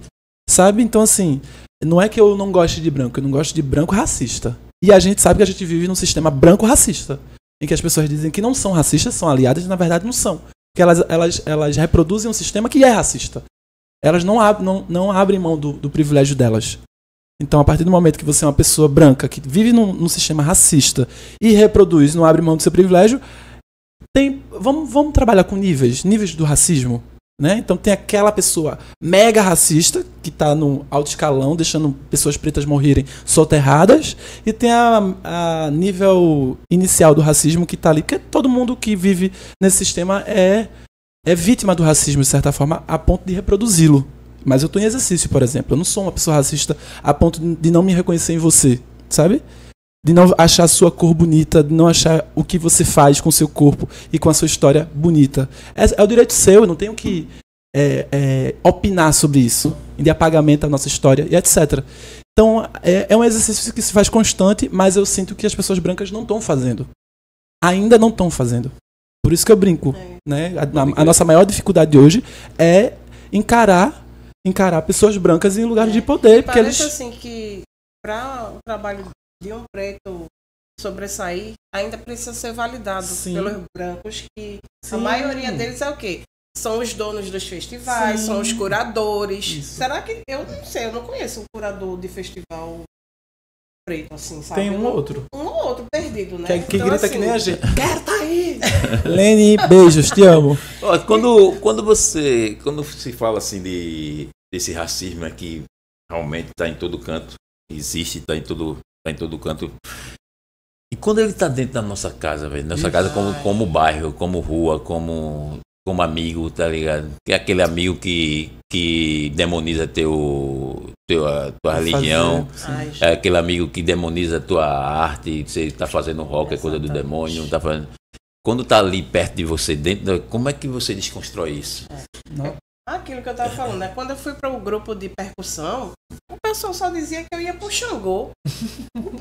[SPEAKER 2] Sabe? Então assim, não é que eu não goste de branco, eu não gosto de branco racista. E a gente sabe que a gente vive num sistema branco racista, em que as pessoas dizem que não são racistas, são aliadas, e na verdade não são. Porque elas reproduzem um sistema que é racista. Elas não abrem mão do privilégio delas. Então, a partir do momento que você é uma pessoa branca, que vive num sistema racista e reproduz, não abre mão do seu privilégio, vamos trabalhar com níveis do racismo. Né? Então tem aquela pessoa mega racista que está no alto escalão, deixando pessoas pretas morrerem soterradas, e tem a nível inicial do racismo que está ali, porque todo mundo que vive nesse sistema é vítima do racismo de certa forma, a ponto de reproduzi-lo. Mas eu estou em exercício, por exemplo, eu não sou uma pessoa racista a ponto de não me reconhecer em você, sabe? De não achar a sua cor bonita, de não achar o que você faz com o seu corpo e com a sua história bonita. É o direito seu, eu não tenho que opinar sobre isso, de apagamento da nossa história e etc. Então, é um exercício que se faz constante, mas eu sinto que as pessoas brancas não estão fazendo. Ainda não estão fazendo. Por isso que eu brinco. Né? A nossa maior dificuldade hoje é encarar pessoas brancas em lugares de poder. Porque
[SPEAKER 3] parece assim que para o trabalho de um preto sobressair, ainda precisa ser validado pelos brancos, que a maioria deles é o quê? São os donos dos festivais, são os curadores. Isso. Será que... Eu não sei, eu não conheço um curador de festival preto, assim, sabe?
[SPEAKER 2] Tem um ou outro.
[SPEAKER 3] Um ou outro perdido, né?
[SPEAKER 2] Que então, grita assim, que nem a gente.
[SPEAKER 3] Quero tá aí!
[SPEAKER 2] Lene, beijos, te amo.
[SPEAKER 1] Quando se fala assim desse racismo que realmente está em todo canto, existe, está em todo canto. E quando ele tá dentro da nossa casa, velho, nossa casa como bairro, como rua, como amigo, tá ligado? Que é aquele amigo que demoniza tua religião, é aquele amigo que demoniza tua arte, você tá fazendo rock, é coisa do demônio, tá fazendo... Quando tá ali perto de você, como é que você desconstrói isso?
[SPEAKER 3] Aquilo que eu tava falando, né? Quando eu fui para o grupo de percussão, o pessoal só dizia que eu ia pro Xangô.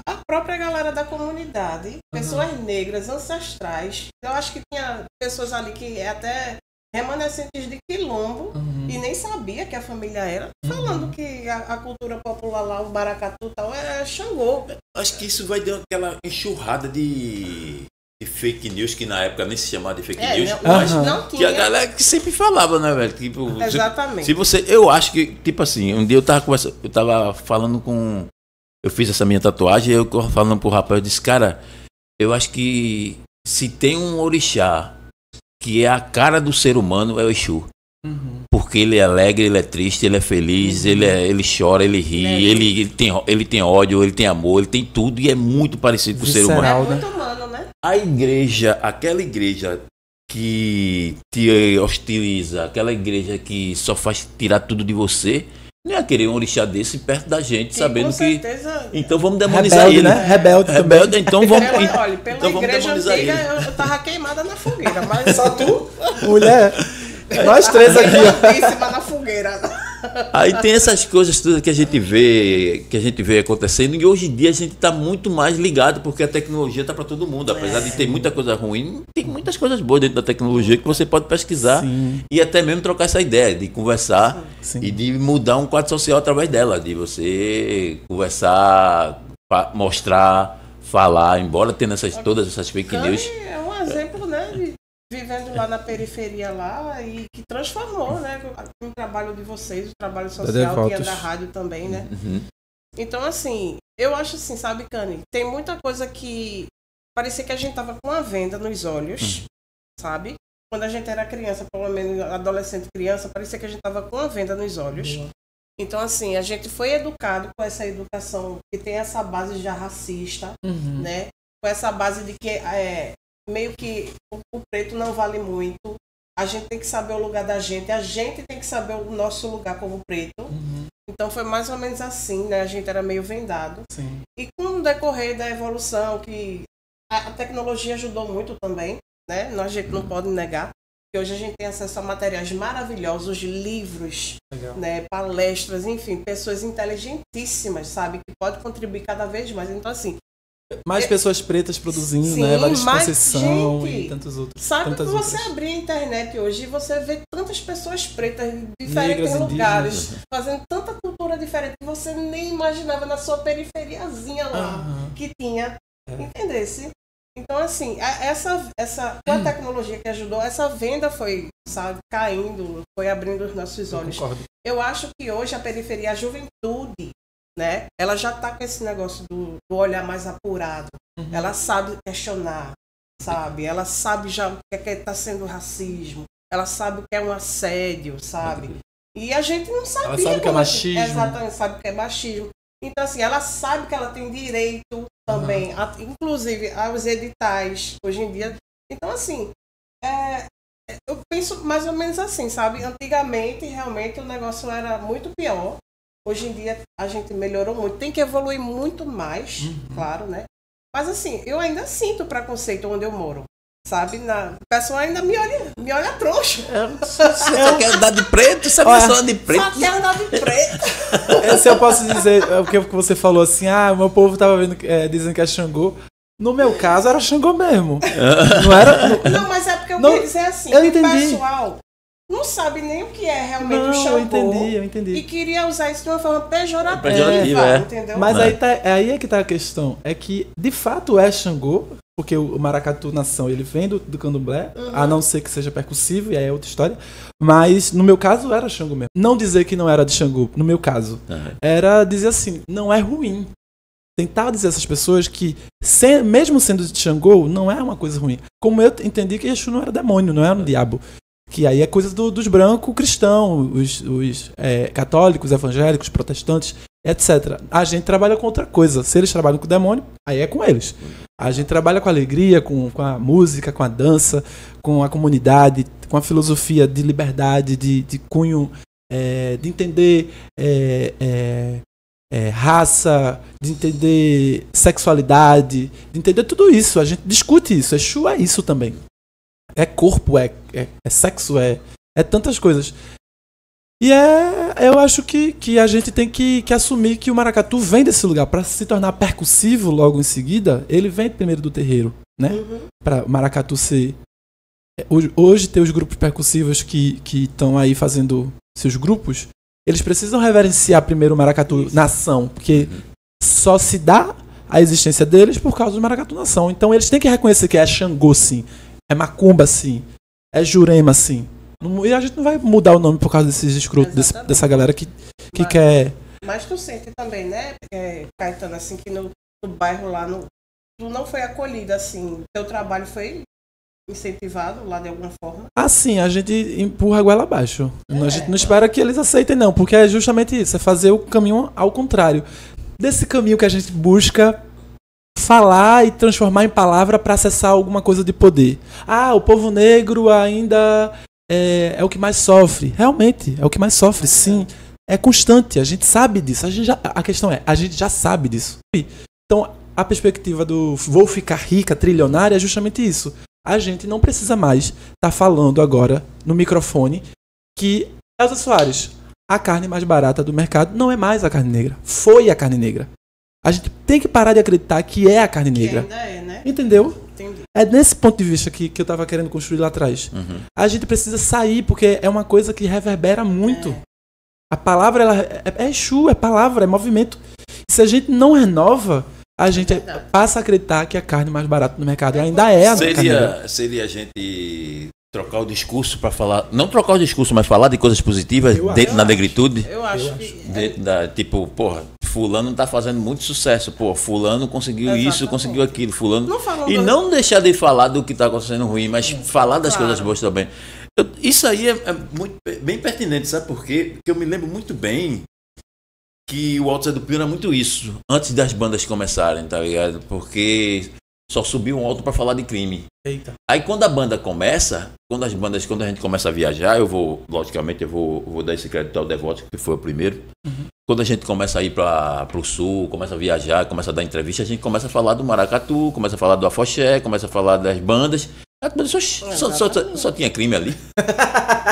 [SPEAKER 3] A própria galera da comunidade, pessoas negras, ancestrais. Eu acho que tinha pessoas ali que até remanescentes de quilombo e nem sabia que a família era, falando que a cultura popular lá, o baracatu e tal, é Xangô.
[SPEAKER 1] Acho que isso vai dar aquela enxurrada de fake news, que na época nem se chamava de fake news, mas
[SPEAKER 3] não tinha.
[SPEAKER 1] Que a galera que sempre falava, né, velho? Tipo,
[SPEAKER 3] exatamente.
[SPEAKER 1] Se você, eu acho que, tipo assim, um dia eu tava falando com... Eu fiz essa minha tatuagem e eu falando pro rapaz, eu disse, cara, eu acho que se tem um orixá que é a cara do ser humano, é o Exu. Porque ele é alegre, ele é triste, ele é feliz, ele chora, ele ri, ele tem ódio, ele tem amor, ele tem tudo e é muito parecido com o ser humano.
[SPEAKER 3] É muito humano, né?
[SPEAKER 1] A igreja, aquela igreja que te hostiliza, aquela igreja que só faz tirar tudo de você, não ia querer um orixá desse perto da gente,
[SPEAKER 3] sim,
[SPEAKER 1] sabendo
[SPEAKER 3] com certeza.
[SPEAKER 1] que... Então vamos demonizar
[SPEAKER 2] rebelde,
[SPEAKER 1] ele.
[SPEAKER 2] Né? Rebelde,
[SPEAKER 1] então vamos...
[SPEAKER 3] Olha, pela
[SPEAKER 1] então
[SPEAKER 3] igreja
[SPEAKER 1] vamos
[SPEAKER 3] antiga
[SPEAKER 1] ele.
[SPEAKER 3] eu tava queimada na fogueira, mas só tu?
[SPEAKER 2] Mulher, nós três aqui, ó.
[SPEAKER 3] Em cima na fogueira.
[SPEAKER 1] Aí tem essas coisas todas que a gente vê acontecendo, e hoje em dia a gente está muito mais ligado, porque a tecnologia está para todo mundo. Apesar de ter muita coisa ruim, tem muitas coisas boas dentro da tecnologia que você pode pesquisar e até mesmo trocar essa ideia, de conversar e de mudar um quadro social através dela, de você conversar, mostrar, falar, embora tendo todas essas fake news.
[SPEAKER 3] É um exemplo, né, vivendo lá na periferia lá e que transformou, né, o trabalho de vocês, o trabalho social, que é da rádio também, né? Então, assim, eu acho assim, sabe, Cani, tem muita coisa que parecia que a gente tava com uma venda nos olhos, sabe? Quando a gente era criança, pelo menos adolescente, criança, parecia que a gente tava com uma venda nos olhos. Então, assim, a gente foi educado com essa educação que tem essa base já racista, né? Com essa base de que meio que o preto não vale muito, a gente tem que saber o lugar da gente, a gente tem que saber o nosso lugar como preto. Então foi mais ou menos assim, né? A gente era meio vendado. E com o decorrer da evolução, que a tecnologia ajudou muito também, né? A gente não pode negar, que hoje a gente tem acesso a materiais maravilhosos, livros, né? Palestras, enfim, pessoas inteligentíssimas, sabe? Que pode contribuir cada vez mais. Então, assim,
[SPEAKER 2] mais pessoas pretas produzindo, né? Vários Conceição e tantos outros.
[SPEAKER 3] Sabe que você abrir a internet hoje e você vê tantas pessoas pretas de diferentes lugares, fazendo tanta cultura cultura diferente que você nem imaginava na sua periferiazinha lá, que tinha, entendesse? Então, assim, com a tecnologia que ajudou, essa venda foi, sabe, caindo, foi abrindo os nossos olhos. Eu acho que hoje a periferia, a juventude, né, ela já tá com esse negócio do olhar mais apurado. Ela sabe questionar, sabe? Ela sabe já o que é tá sendo racismo. Ela sabe o que é um assédio, sabe? E a gente não sabia.
[SPEAKER 2] Ela sabe o que é machismo.
[SPEAKER 3] Exatamente, sabe o que é machismo. Então, assim, ela sabe que ela tem direito também, inclusive aos editais, hoje em dia. Então, assim, eu penso mais ou menos assim, sabe? Antigamente, realmente, o negócio era muito pior. Hoje em dia, a gente melhorou muito. Tem que evoluir muito mais, claro, né? Mas, assim, eu ainda sinto preconceito onde eu moro. Sabe? O pessoal ainda me olha troncho.
[SPEAKER 1] Você quer andar de preto? Você é só de preto?
[SPEAKER 3] Só quer andar de preto.
[SPEAKER 2] Se eu posso dizer, o que você falou assim, o meu povo tava vendo, dizendo que é Xangô. No meu caso, era Xangô mesmo. Não era...
[SPEAKER 3] Não, mas é porque eu queria dizer assim,
[SPEAKER 2] eu
[SPEAKER 3] que
[SPEAKER 2] entendi.
[SPEAKER 3] o pessoal não sabe nem o que é realmente o Xangô.
[SPEAKER 2] Eu entendi.
[SPEAKER 3] E queria usar isso de uma forma pejorativa,
[SPEAKER 1] Pejorativa,
[SPEAKER 3] entendeu?
[SPEAKER 2] Mas aí é que tá a questão. É que, de fato, é Xangô, porque o maracatu nação, ele vem do candomblé, a não ser que seja percussivo, e aí é outra história. Mas, no meu caso, era Xangô mesmo. Não dizer que não era de Xangô, no meu caso. Era dizer assim, não é ruim. Tentar dizer a essas pessoas que, mesmo sendo de Xangô, não é uma coisa ruim. Como eu entendi que Exu não era demônio, não era um diabo. Que aí é coisa dos brancos cristãos, os católicos, evangélicos, protestantes, etc. A gente trabalha com outra coisa. Se eles trabalham com o demônio, aí é com eles. A gente trabalha com a alegria, com a música, com a dança, com a comunidade, com a filosofia de liberdade, de cunho, de entender raça, de entender sexualidade, de entender tudo isso. A gente discute isso. Exu é isso também. É corpo, é sexo, é tantas coisas. E eu acho que a gente tem que assumir que o maracatu vem desse lugar. Para se tornar percussivo logo em seguida, ele vem primeiro do terreiro, né? Para o maracatu ser... Hoje tem os grupos percussivos que estão aí fazendo seus grupos. Eles precisam reverenciar primeiro o maracatu nação, porque só se dá a existência deles por causa do maracatu nação. Então eles têm que reconhecer que é Xangô, sim. É macumba, sim. É Jurema, sim. E a gente não vai mudar o nome por causa desses escrotos, dessa galera que quer...
[SPEAKER 3] Mas tu sente também, né, Caetano, assim, que no bairro lá, tu não foi acolhida, assim, teu trabalho foi incentivado lá de alguma forma?
[SPEAKER 2] Assim, a gente empurra a goela abaixo. A gente não espera que eles aceitem, não, porque é justamente isso, é fazer o caminho ao contrário. Desse caminho que a gente busca falar e transformar em palavra para acessar alguma coisa de poder. O povo negro ainda é o que mais sofre. Realmente, é o que mais sofre, sim. É constante, a gente sabe disso. A questão é, a gente já sabe disso. Então, a perspectiva do vou ficar rica, trilionária, é justamente isso. A gente não precisa mais estar falando agora no microfone que Elza Soares, a carne mais barata do mercado não é mais a carne negra. Foi a carne negra. A gente tem que parar de acreditar que é a carne negra.
[SPEAKER 3] Que ainda é, né?
[SPEAKER 2] Entendeu?
[SPEAKER 3] Entendi.
[SPEAKER 2] É nesse ponto de vista que eu tava querendo construir lá atrás. A gente precisa sair, porque é uma coisa que reverbera muito. A palavra, ela é Exu, é palavra, é movimento. E se a gente não renova, a gente passa a acreditar que a carne mais barata do mercado ainda é a carne negra.
[SPEAKER 1] Seria a gente trocar o discurso para falar... Não trocar o discurso, mas falar de coisas positivas na negritude?
[SPEAKER 3] Eu acho que...
[SPEAKER 1] Dentro da, tipo, fulano tá fazendo muito sucesso, fulano conseguiu isso, conseguiu aquilo, fulano... Não deixar de falar do que tá acontecendo ruim, mas falar das coisas boas também. Isso aí é muito, bem pertinente, sabe por quê? Porque eu me lembro muito bem que o Alto Zé do Pio era muito isso, antes das bandas começarem, tá ligado? Porque só subiu um alto para falar de crime.
[SPEAKER 2] Eita.
[SPEAKER 1] Aí quando a banda começa, quando a gente começa a viajar, logicamente eu vou dar esse crédito ao Devoto, que foi o primeiro. Quando a gente começa a ir para o sul, começa a viajar, começa a dar entrevista, a gente começa a falar do maracatu, começa a falar do afoxé, começa a falar das bandas. Só tinha crime ali.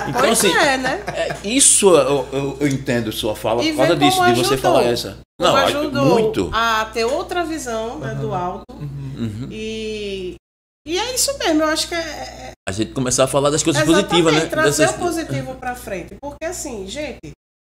[SPEAKER 1] Então,
[SPEAKER 3] pois
[SPEAKER 1] assim,
[SPEAKER 3] né?
[SPEAKER 1] Isso eu entendo sua fala por causa disso, de você falar essa.
[SPEAKER 3] Não, ajudou muito a ter outra visão, né, do alto. E é isso mesmo, eu acho que
[SPEAKER 1] a gente começar a falar das coisas positivas, né?
[SPEAKER 3] Trazer o positivo pra frente. Porque assim, gente,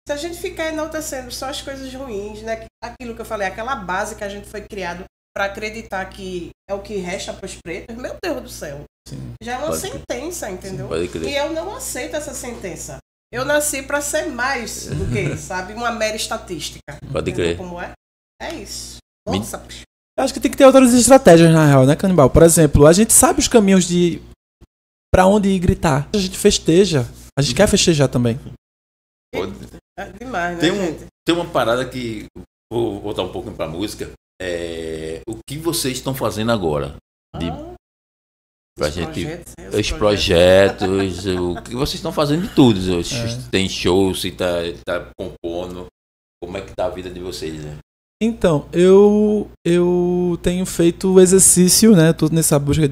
[SPEAKER 3] Se a gente ficar enaltecendo só as coisas ruins, né? Aquilo que eu falei, aquela base que a gente foi criado para acreditar que é o que resta para os pretos, meu Deus do céu.
[SPEAKER 2] Sim.
[SPEAKER 3] Já é uma sentença, entendeu?
[SPEAKER 1] Sim,
[SPEAKER 3] e eu não aceito essa sentença. Eu nasci para ser mais do que, sabe? Uma mera estatística.
[SPEAKER 1] Pode crer.
[SPEAKER 3] Como é? É isso. Nossa,
[SPEAKER 2] Eu acho que tem que ter outras estratégias, na real, né, Canibal? Por exemplo, a gente sabe os caminhos de pra onde ir gritar. A gente festeja. A gente quer festejar também.
[SPEAKER 3] é demais, né,
[SPEAKER 1] Tem uma parada que... Vou voltar um pouco pra música. O que vocês estão fazendo agora? Pra gente... Os projetos, o que vocês estão fazendo de tudo. Tem show, se tá compondo. Como é que tá a vida de vocês, né?
[SPEAKER 2] Então, eu tenho feito o exercício, né? Tô nessa busca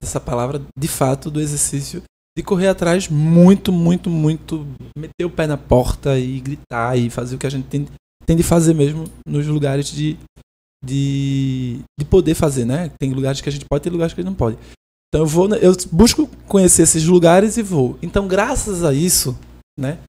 [SPEAKER 2] dessa palavra, de fato, do exercício de correr atrás muito, meter o pé na porta e gritar e fazer o que a gente tem de fazer mesmo nos lugares de poder fazer, né? Tem lugares que a gente pode, tem lugares que a gente não pode. Então eu busco conhecer esses lugares e vou. Então, graças a isso, né?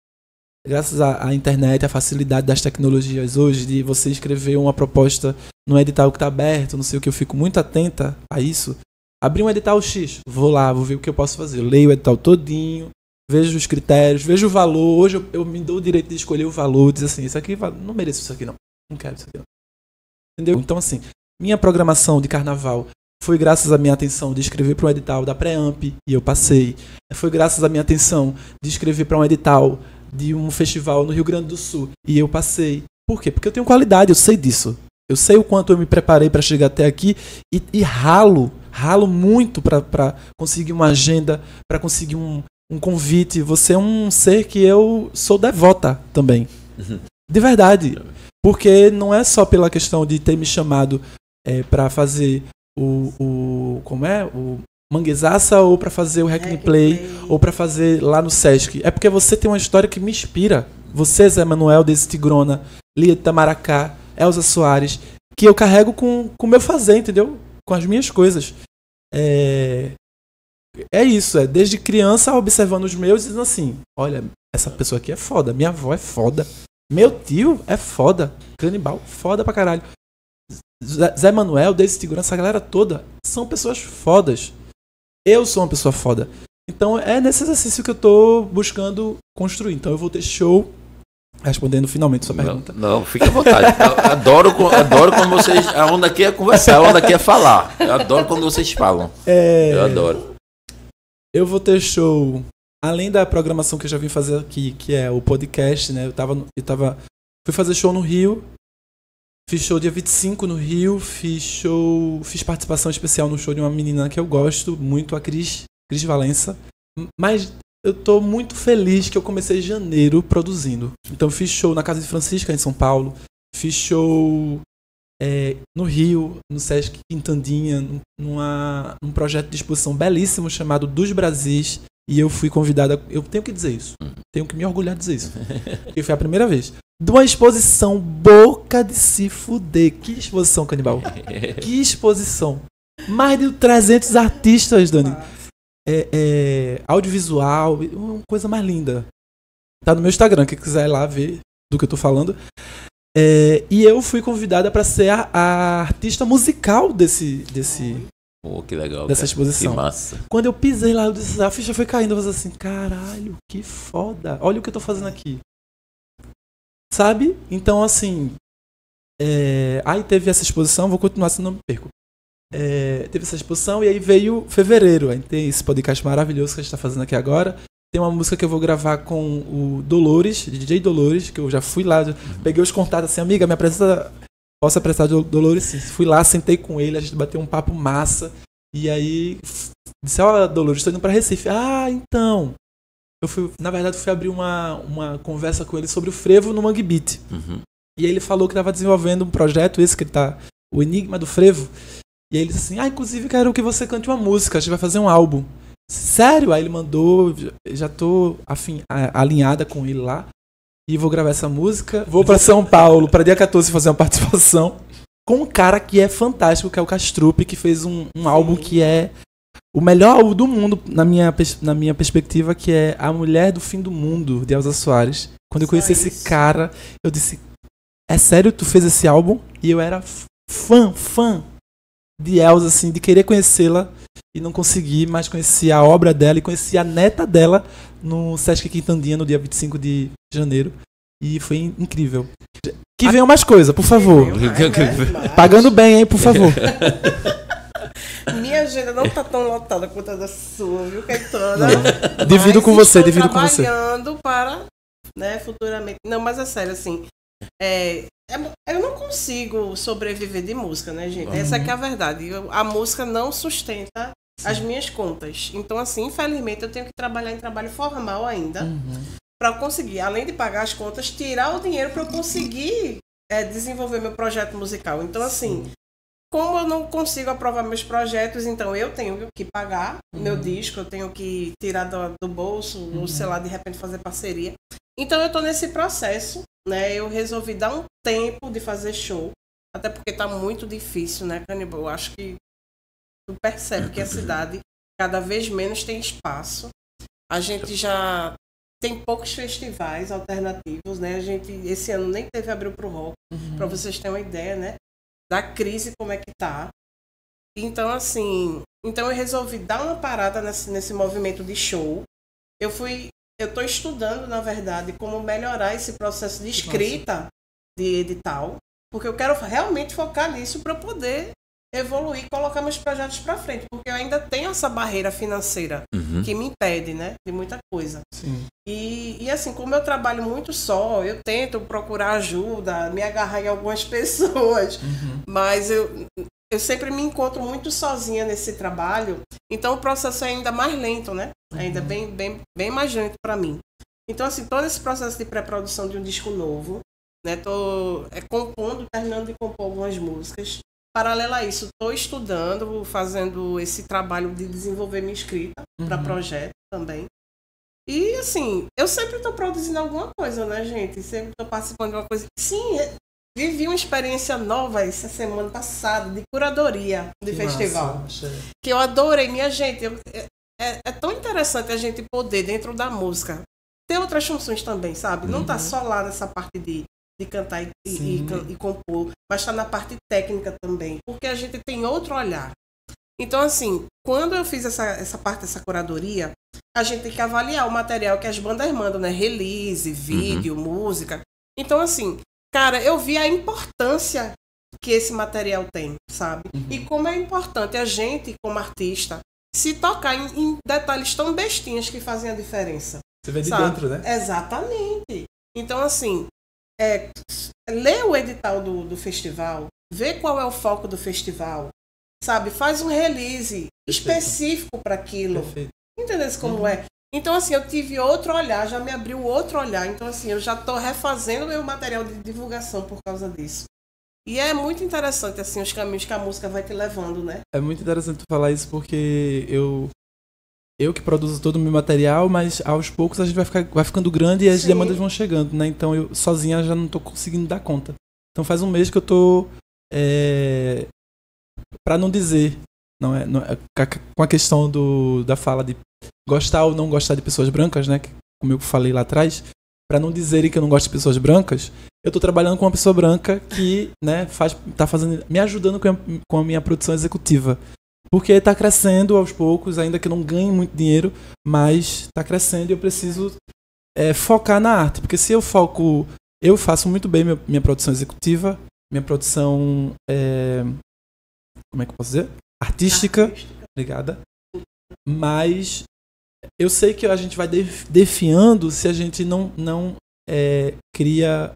[SPEAKER 2] Graças à internet, à facilidade das tecnologias hoje, de você escrever uma proposta num edital que está aberto, não sei o que, eu fico muito atenta a isso. Abri um edital X, vou lá, vou ver o que eu posso fazer. Eu leio o edital todinho, vejo os critérios, vejo o valor. Hoje eu me dou o direito de escolher o valor, dizer assim, isso aqui não mereço isso aqui não quero isso aqui não. Entendeu? Então assim, minha programação de carnaval foi graças à minha atenção de escrever para um edital da Preamp e eu passei. Foi graças à minha atenção de escrever para um edital de um festival no Rio Grande do Sul e eu passei. Por quê? Porque eu tenho qualidade, eu sei disso. Eu sei o quanto eu me preparei para chegar até aqui e ralo muito para conseguir uma agenda, para conseguir um convite. Você é um ser que eu sou devota também. De verdade. Porque não é só pela questão de ter me chamado para fazer o Manguezaça ou para fazer o Hack and Play ou para fazer lá no Sesc. É porque você tem uma história que me inspira. Você, Zé Manuel, desse Tigrona, Lia de Tamaracá, Elza Soares, que eu carrego com o meu fazer, entendeu? Com as minhas coisas. É isso, desde criança observando os meus e dizendo assim, olha, essa pessoa aqui é foda, minha avó é foda, meu tio é foda, Canibal, foda pra caralho. Zé Manuel, desse Tigrona, essa galera toda são pessoas fodas. Eu sou uma pessoa foda. Então é nesse exercício que eu tô buscando construir. Então eu vou ter show. Respondendo finalmente sua pergunta.
[SPEAKER 1] Não, fica à vontade. Adoro quando vocês. A onda aqui é conversar, a onda aqui é falar. Eu adoro quando vocês falam. Eu adoro.
[SPEAKER 2] Eu vou ter show. Além da programação que eu já vim fazer aqui, que é o podcast, né? Fui fazer show no Rio. Fiz show dia 25 no Rio. Fiz participação especial no show de uma menina que eu gosto muito, a Cris Valença. Mas eu tô muito feliz que eu comecei em janeiro produzindo. Então eu fiz show na Casa de Francisca, em São Paulo. Fiz show no Rio, no Sesc Quintandinha, num projeto de exposição belíssimo chamado Dos Brasis. E eu fui convidada, eu tenho que dizer isso, tenho que me orgulhar de dizer isso, porque foi a primeira vez, de uma exposição boca de se fuder. Que exposição, Canibal. Que exposição. Mais de 300 artistas, Dani. Audiovisual, uma coisa mais linda. Tá no meu Instagram, quem quiser ir lá ver do que eu tô falando. E eu fui convidada para ser a artista musical
[SPEAKER 1] que legal,
[SPEAKER 2] dessa
[SPEAKER 1] cara.
[SPEAKER 2] exposição.
[SPEAKER 1] Que massa.
[SPEAKER 2] Quando eu pisei lá, a ficha foi caindo, eu falei assim, caralho, que foda. Olha o que eu tô fazendo aqui. Sabe? Então, assim, aí teve essa exposição, vou continuar se não me perco. Teve essa exposição e aí veio fevereiro. Aí tem esse podcast maravilhoso que a gente tá fazendo aqui agora. Tem uma música que eu vou gravar com o Dolores, DJ Dolores, que eu já fui lá, peguei os contatos assim, amiga, me apresenta, posso apresentar Dolores? Sim. Fui lá, sentei com ele, a gente bateu um papo massa. E aí, disse, ó, Dolores, estou indo pra Recife. Ah, então. Eu fui abrir uma conversa com ele sobre o frevo no Mangue Beat. E aí ele falou que estava desenvolvendo um projeto, esse que ele tá, o Enigma do Frevo. E aí ele disse assim, inclusive quero que você cante uma música, a gente vai fazer um álbum. Sério? Aí ele mandou, já tô alinhada com ele lá. E vou gravar essa música. Vou pra São Paulo, pra dia 14 fazer uma participação com um cara que é fantástico, que é o Castrupe, que fez um álbum que é o melhor álbum do mundo, na minha perspectiva, que é A Mulher do Fim do Mundo, de Elza Soares. Quando eu conheci esse cara, eu disse, é sério, tu fez esse álbum? E eu era fã de Elza, assim, de querer conhecê-la e não consegui, mas conheci a obra dela e conheci a neta dela no Sesc Quintandinha, no dia 25 de janeiro. E foi incrível. Que venham mais coisas, por favor. Pagando bem, hein, por favor.
[SPEAKER 3] Minha agenda não tá tão lotada quanto a da sua, viu, Caetano?
[SPEAKER 2] Divido com você.
[SPEAKER 3] Trabalhando para, né, futuramente. Não, mas é sério, assim. Eu não consigo sobreviver de música, né, gente? Essa que é a verdade. A música não sustenta as minhas contas. Então, assim, infelizmente, eu tenho que trabalhar em trabalho formal ainda para conseguir, além de pagar as contas, tirar o dinheiro para eu conseguir desenvolver meu projeto musical. Então, assim, como eu não consigo aprovar meus projetos, então eu tenho que pagar meu disco, eu tenho que tirar do bolso, ou sei lá, de repente fazer parceria. Então eu tô nesse processo, né? Eu resolvi dar um tempo de fazer show, até porque tá muito difícil, né, Canibal? Eu acho que tu percebe que a cidade cada vez menos tem espaço. A gente já tem poucos festivais alternativos, né? A gente esse ano nem teve Abril pro Rock, para vocês terem uma ideia, né? Da crise, como é que tá. Então, assim, eu resolvi dar uma parada nesse movimento de show. Eu tô estudando, na verdade, como melhorar esse processo de escrita de edital, porque eu quero realmente focar nisso para poder evoluir e colocar meus projetos para frente, porque eu ainda tenho essa barreira financeira que me impede, né, de muita coisa.
[SPEAKER 2] Sim.
[SPEAKER 3] E assim, como eu trabalho muito só, eu tento procurar ajuda, me agarrar em algumas pessoas, mas eu sempre me encontro muito sozinha nesse trabalho, então o processo é ainda mais lento, né? Ainda bem mais lento para mim. Então, assim, todo esse processo de pré-produção de um disco novo, né? Tô compondo, terminando de compor algumas músicas. Paralelo a isso, estou estudando, fazendo esse trabalho de desenvolver minha escrita para projeto também. E, assim, eu sempre estou produzindo alguma coisa, né, gente? Sempre estou participando de uma coisa. Sim, vivi uma experiência nova essa semana passada de curadoria de festival.
[SPEAKER 2] Massa.
[SPEAKER 3] Que eu adorei, minha gente. É tão interessante a gente poder, dentro da música, ter outras funções também, sabe? Não tá só lá nessa parte de cantar e compor, mas tá na parte técnica também, porque a gente tem outro olhar. Então, assim, quando eu fiz essa parte dessa curadoria, a gente tem que avaliar o material que as bandas mandam, né? Release, vídeo, música. Então, assim, cara, eu vi a importância que esse material tem, sabe? E como é importante a gente, como artista, se tocar em detalhes tão bestinhas que fazem a diferença.
[SPEAKER 2] Você vê de
[SPEAKER 3] sabe?
[SPEAKER 2] dentro, né?
[SPEAKER 3] Exatamente. Então, assim, lê o edital do festival, vê qual é o foco do festival, sabe? Faz um release específico para aquilo. Entendeu como é? Então, assim, eu tive outro olhar, já me abriu outro olhar. Então, assim, eu já estou refazendo meu material de divulgação por causa disso. E é muito interessante, assim, os caminhos que a música vai te levando, né?
[SPEAKER 2] É muito interessante tu falar isso porque eu que produzo todo o meu material, mas aos poucos a gente vai ficando grande e as demandas vão chegando, né? Então eu sozinha já não tô conseguindo dar conta. Então faz um mês que eu tô pra não dizer, não é com a questão da fala de gostar ou não gostar de pessoas brancas, né? Como eu falei lá atrás, pra não dizerem que eu não gosto de pessoas brancas, eu tô trabalhando com uma pessoa branca que, né, me ajudando com a minha produção executiva. Porque tá crescendo aos poucos, ainda que eu não ganhe muito dinheiro, mas tá crescendo e eu preciso focar na arte. Porque se eu faço muito bem minha produção executiva, minha produção, como é que eu posso dizer? Artística. Obrigada. Mas eu sei que a gente vai definhando se a gente não cria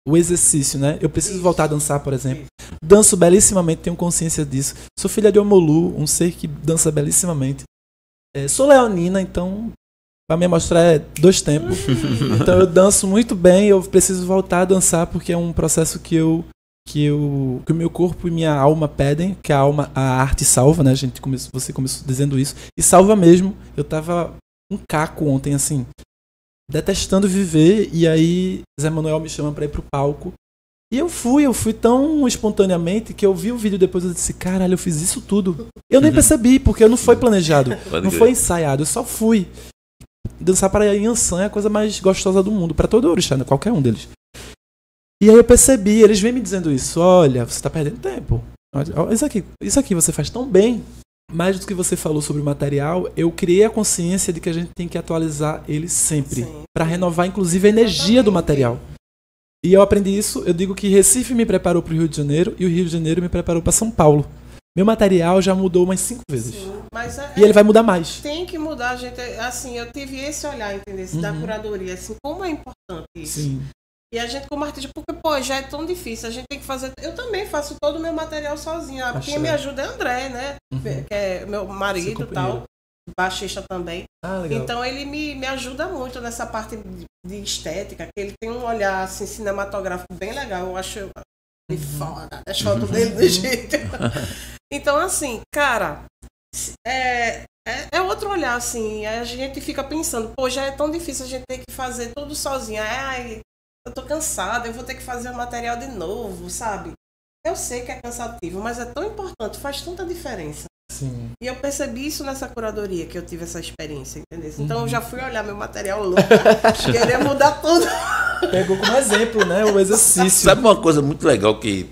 [SPEAKER 2] o exercício, né? Eu preciso voltar a dançar, por exemplo. Danço belíssimamente, tenho consciência disso. Sou filha de Omolu, um ser que dança belíssimamente. Sou leonina, então pra me mostrar 2 tempos. Então eu danço muito bem, eu preciso voltar a dançar porque é um processo que o meu corpo e minha alma pedem, que a arte salva, né? Você começou dizendo isso. E salva mesmo. Eu tava um caco ontem, assim, detestando viver, e aí Zé Manuel me chama pra ir pro palco E eu fui tão espontaneamente que eu vi o vídeo depois e disse, caralho, eu fiz isso tudo. Eu nem percebi, porque não foi planejado, não foi ensaiado, eu só fui. Dançar para Yansan é a coisa mais gostosa do mundo, para todo orixá, né? Qualquer um deles. E aí eu percebi, eles vêm me dizendo isso, olha, você tá perdendo tempo. Isso aqui você faz tão bem. Mais do que você falou sobre o material, eu criei a consciência de que a gente tem que atualizar ele sempre, para renovar inclusive a energia do material. E eu aprendi isso, eu digo que Recife me preparou para o Rio de Janeiro e o Rio de Janeiro me preparou para São Paulo. Meu material já mudou umas 5 vezes.
[SPEAKER 3] Sim, mas
[SPEAKER 2] e ele vai mudar mais.
[SPEAKER 3] Tem que mudar, gente. Assim, eu tive esse olhar, entendeu? Da curadoria, assim, como é importante isso.
[SPEAKER 2] Sim.
[SPEAKER 3] E a gente como artista, porque, pô, já é tão difícil, a gente tem que fazer... Eu também faço todo o meu material sozinho. Quem me ajuda é André, né? Que é meu marido e tal. Baixista também. Então ele me ajuda muito nessa parte de estética, que ele tem um olhar assim, cinematográfico bem legal. Eu acho ele foda, as fotos dele do jeito. Então, assim, cara, é outro olhar, assim. A gente fica pensando, pô, já é tão difícil a gente ter que fazer tudo sozinho. Ai, eu tô cansada, eu vou ter que fazer o material de novo, sabe? Eu sei que é cansativo, mas é tão importante, faz tanta diferença.
[SPEAKER 2] Sim.
[SPEAKER 3] E eu percebi isso nessa curadoria, que eu tive essa experiência, entendeu? Então eu já fui olhar meu material louco, querer mudar tudo.
[SPEAKER 2] Pegou como exemplo, né, o exercício.
[SPEAKER 1] Sabe uma coisa muito legal que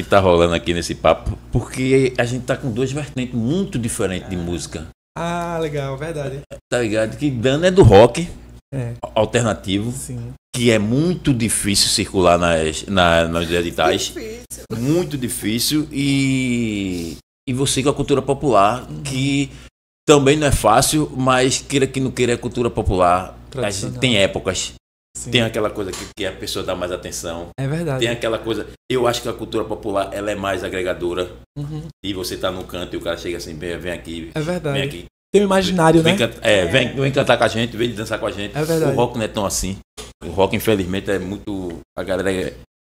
[SPEAKER 1] tá rolando aqui nesse papo? Porque a gente tá com 2 vertentes muito diferentes de música.
[SPEAKER 2] Ah, legal, verdade.
[SPEAKER 1] Tá ligado? Que Dana é do rock alternativo,
[SPEAKER 2] sim,
[SPEAKER 1] que é muito difícil circular nos editais.
[SPEAKER 3] Difícil.
[SPEAKER 1] Muito difícil. E você com a cultura popular, que também não é fácil, mas queira que não queira é cultura popular. A gente tem épocas. Sim. Tem aquela coisa que a pessoa dá mais atenção.
[SPEAKER 2] É verdade.
[SPEAKER 1] Tem aquela coisa... Eu acho que a cultura popular ela é mais agregadora. E você tá num canto e o cara chega assim, vem aqui.
[SPEAKER 2] É verdade.
[SPEAKER 1] Vem aqui.
[SPEAKER 2] Tem o imaginário, né?
[SPEAKER 1] Vem cantar com a gente, vem dançar com a gente.
[SPEAKER 2] É verdade.
[SPEAKER 1] O rock não é tão assim. O rock, infelizmente, é muito...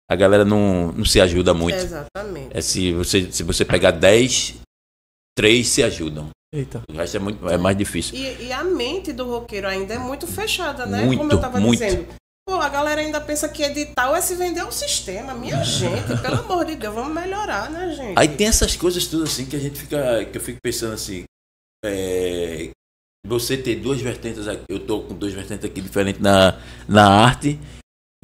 [SPEAKER 1] A galera não se ajuda muito.
[SPEAKER 3] Exatamente.
[SPEAKER 1] Se você pegar 10, 3 se ajudam.
[SPEAKER 2] Eita.
[SPEAKER 1] O resto é mais difícil.
[SPEAKER 3] E a mente do roqueiro ainda é muito fechada, né?
[SPEAKER 1] Muito,
[SPEAKER 3] como eu tava
[SPEAKER 1] muito.
[SPEAKER 3] dizendo. Pô, a galera ainda pensa que edital é se vender o sistema. Minha gente, pelo amor de Deus, vamos melhorar, né, gente?
[SPEAKER 1] Aí tem essas coisas tudo assim que eu fico pensando assim. Você ter 2 vertentes aqui, eu tô com 2 vertentes aqui diferentes na arte.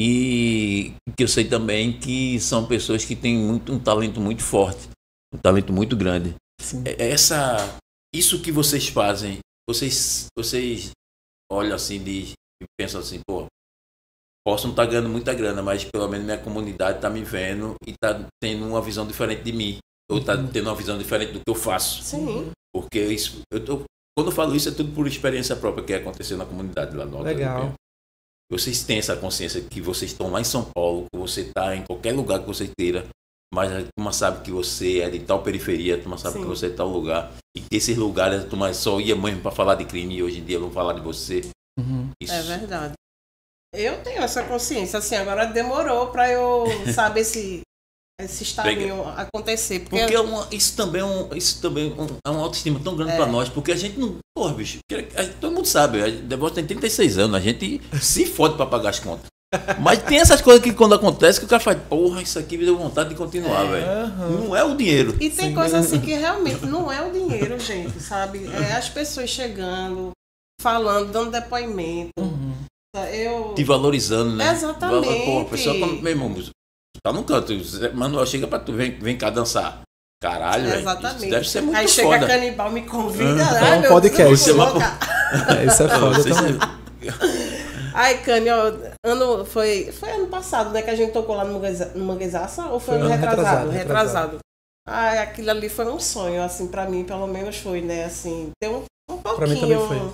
[SPEAKER 1] E que eu sei também que são pessoas que têm um talento muito forte, um talento muito grande.
[SPEAKER 2] Sim.
[SPEAKER 1] Isso que vocês fazem, vocês olham assim e pensam assim, pô, posso não estar ganhando muita grana, mas pelo menos minha comunidade está me vendo e está tendo uma visão diferente de mim, ou está tendo uma visão diferente do que eu faço.
[SPEAKER 3] Sim.
[SPEAKER 1] Porque quando eu falo isso é tudo por experiência própria que aconteceu na comunidade lá no Alto.
[SPEAKER 2] Legal.
[SPEAKER 1] Vocês têm essa consciência que vocês estão lá em São Paulo, que você está em qualquer lugar que você queira, mas a turma sabe que você é de tal periferia, a turma sabe que você é de tal lugar, e que esses lugares a turma só ia mesmo para falar de crime e hoje em dia vão falar de você. Isso.
[SPEAKER 3] É verdade. Eu tenho essa consciência, assim, agora demorou para eu saber esse estaminho acontecer. Porque
[SPEAKER 1] isso também é uma autoestima tão grande para nós, porque a gente não... Porra, bicho, todo mundo sabe, a Devoto tem 36 anos, a gente se fode para pagar as contas. Mas tem essas coisas que quando acontece que o cara faz, porra, isso aqui me deu vontade de continuar, velho. Não é o dinheiro.
[SPEAKER 3] E tem coisas assim que realmente não é o dinheiro, gente, sabe? É as pessoas chegando, falando, dando depoimento.
[SPEAKER 1] Te valorizando, né?
[SPEAKER 3] Exatamente.
[SPEAKER 1] Pô, a pessoa, meu irmão, tá no canto, Manuel chega pra tu, vem cá dançar. Caralho, velho. Isso deve ser muito foda.
[SPEAKER 3] Aí chega Canibal, me convida.
[SPEAKER 2] É um podcast. Isso é foda também.
[SPEAKER 3] Ai, Cani, foi ano passado, né, que a gente tocou lá no Manguezaça, ou foi ano retrasado? Ai, aquilo ali foi um sonho, assim, pra mim, pelo menos foi, né, assim, ter um
[SPEAKER 2] pra mim também foi.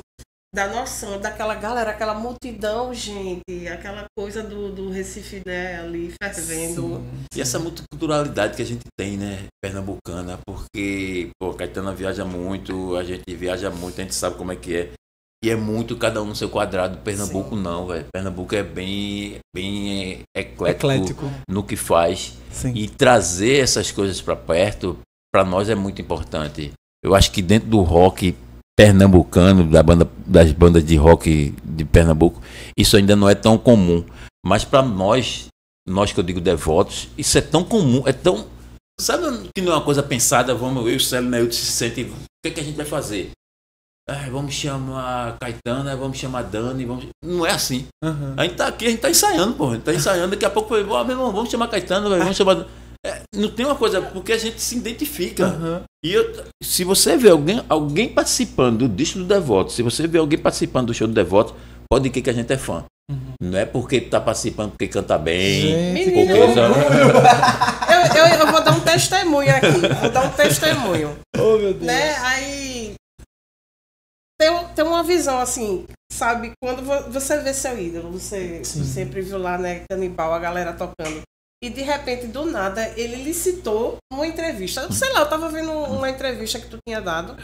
[SPEAKER 3] Da noção, daquela galera, aquela multidão, gente, aquela coisa do Recife, né, ali fervendo.
[SPEAKER 1] Sim. E essa multiculturalidade que a gente tem, né, pernambucana, porque, pô, Caetano viaja muito, a gente viaja muito, a gente sabe como é que é. E é muito cada um no seu quadrado. Pernambuco não, velho. Pernambuco é bem eclético no que faz.
[SPEAKER 2] Sim.
[SPEAKER 1] E trazer essas coisas para perto, para nós é muito importante. Eu acho que dentro do rock pernambucano, das bandas de rock de Pernambuco, isso ainda não é tão comum. Mas para nós, nós que eu digo devotos, isso é tão comum, é tão... Sabe que não é uma coisa pensada, vamos, eu e o Célio Neilton se sente, o que a gente vai fazer? Vamos chamar Caetano, vamos chamar Dani, não é assim.
[SPEAKER 2] Uhum.
[SPEAKER 1] A gente tá aqui, a gente tá ensaiando, pô. A gente tá ensaiando, daqui a pouco, meu irmão, vamos chamar Caetano, vamos chamar... não tem uma coisa, porque a gente se identifica.
[SPEAKER 2] Uhum.
[SPEAKER 1] E se você vê alguém participando do disco do Devoto, se você vê alguém participando do show do Devoto, pode dizer que a gente é fã. Uhum. Não é porque tá participando, porque canta bem.
[SPEAKER 3] Menino, eu vou dar um testemunho aqui.
[SPEAKER 2] Oh, meu Deus.
[SPEAKER 3] Né? Aí tem uma visão assim, sabe? Quando você vê seu ídolo, você sempre viu lá, né, Canibal, a galera tocando. E de repente, do nada, ele lhe citou numa entrevista. Sei lá, eu tava vendo uma entrevista que tu tinha dado.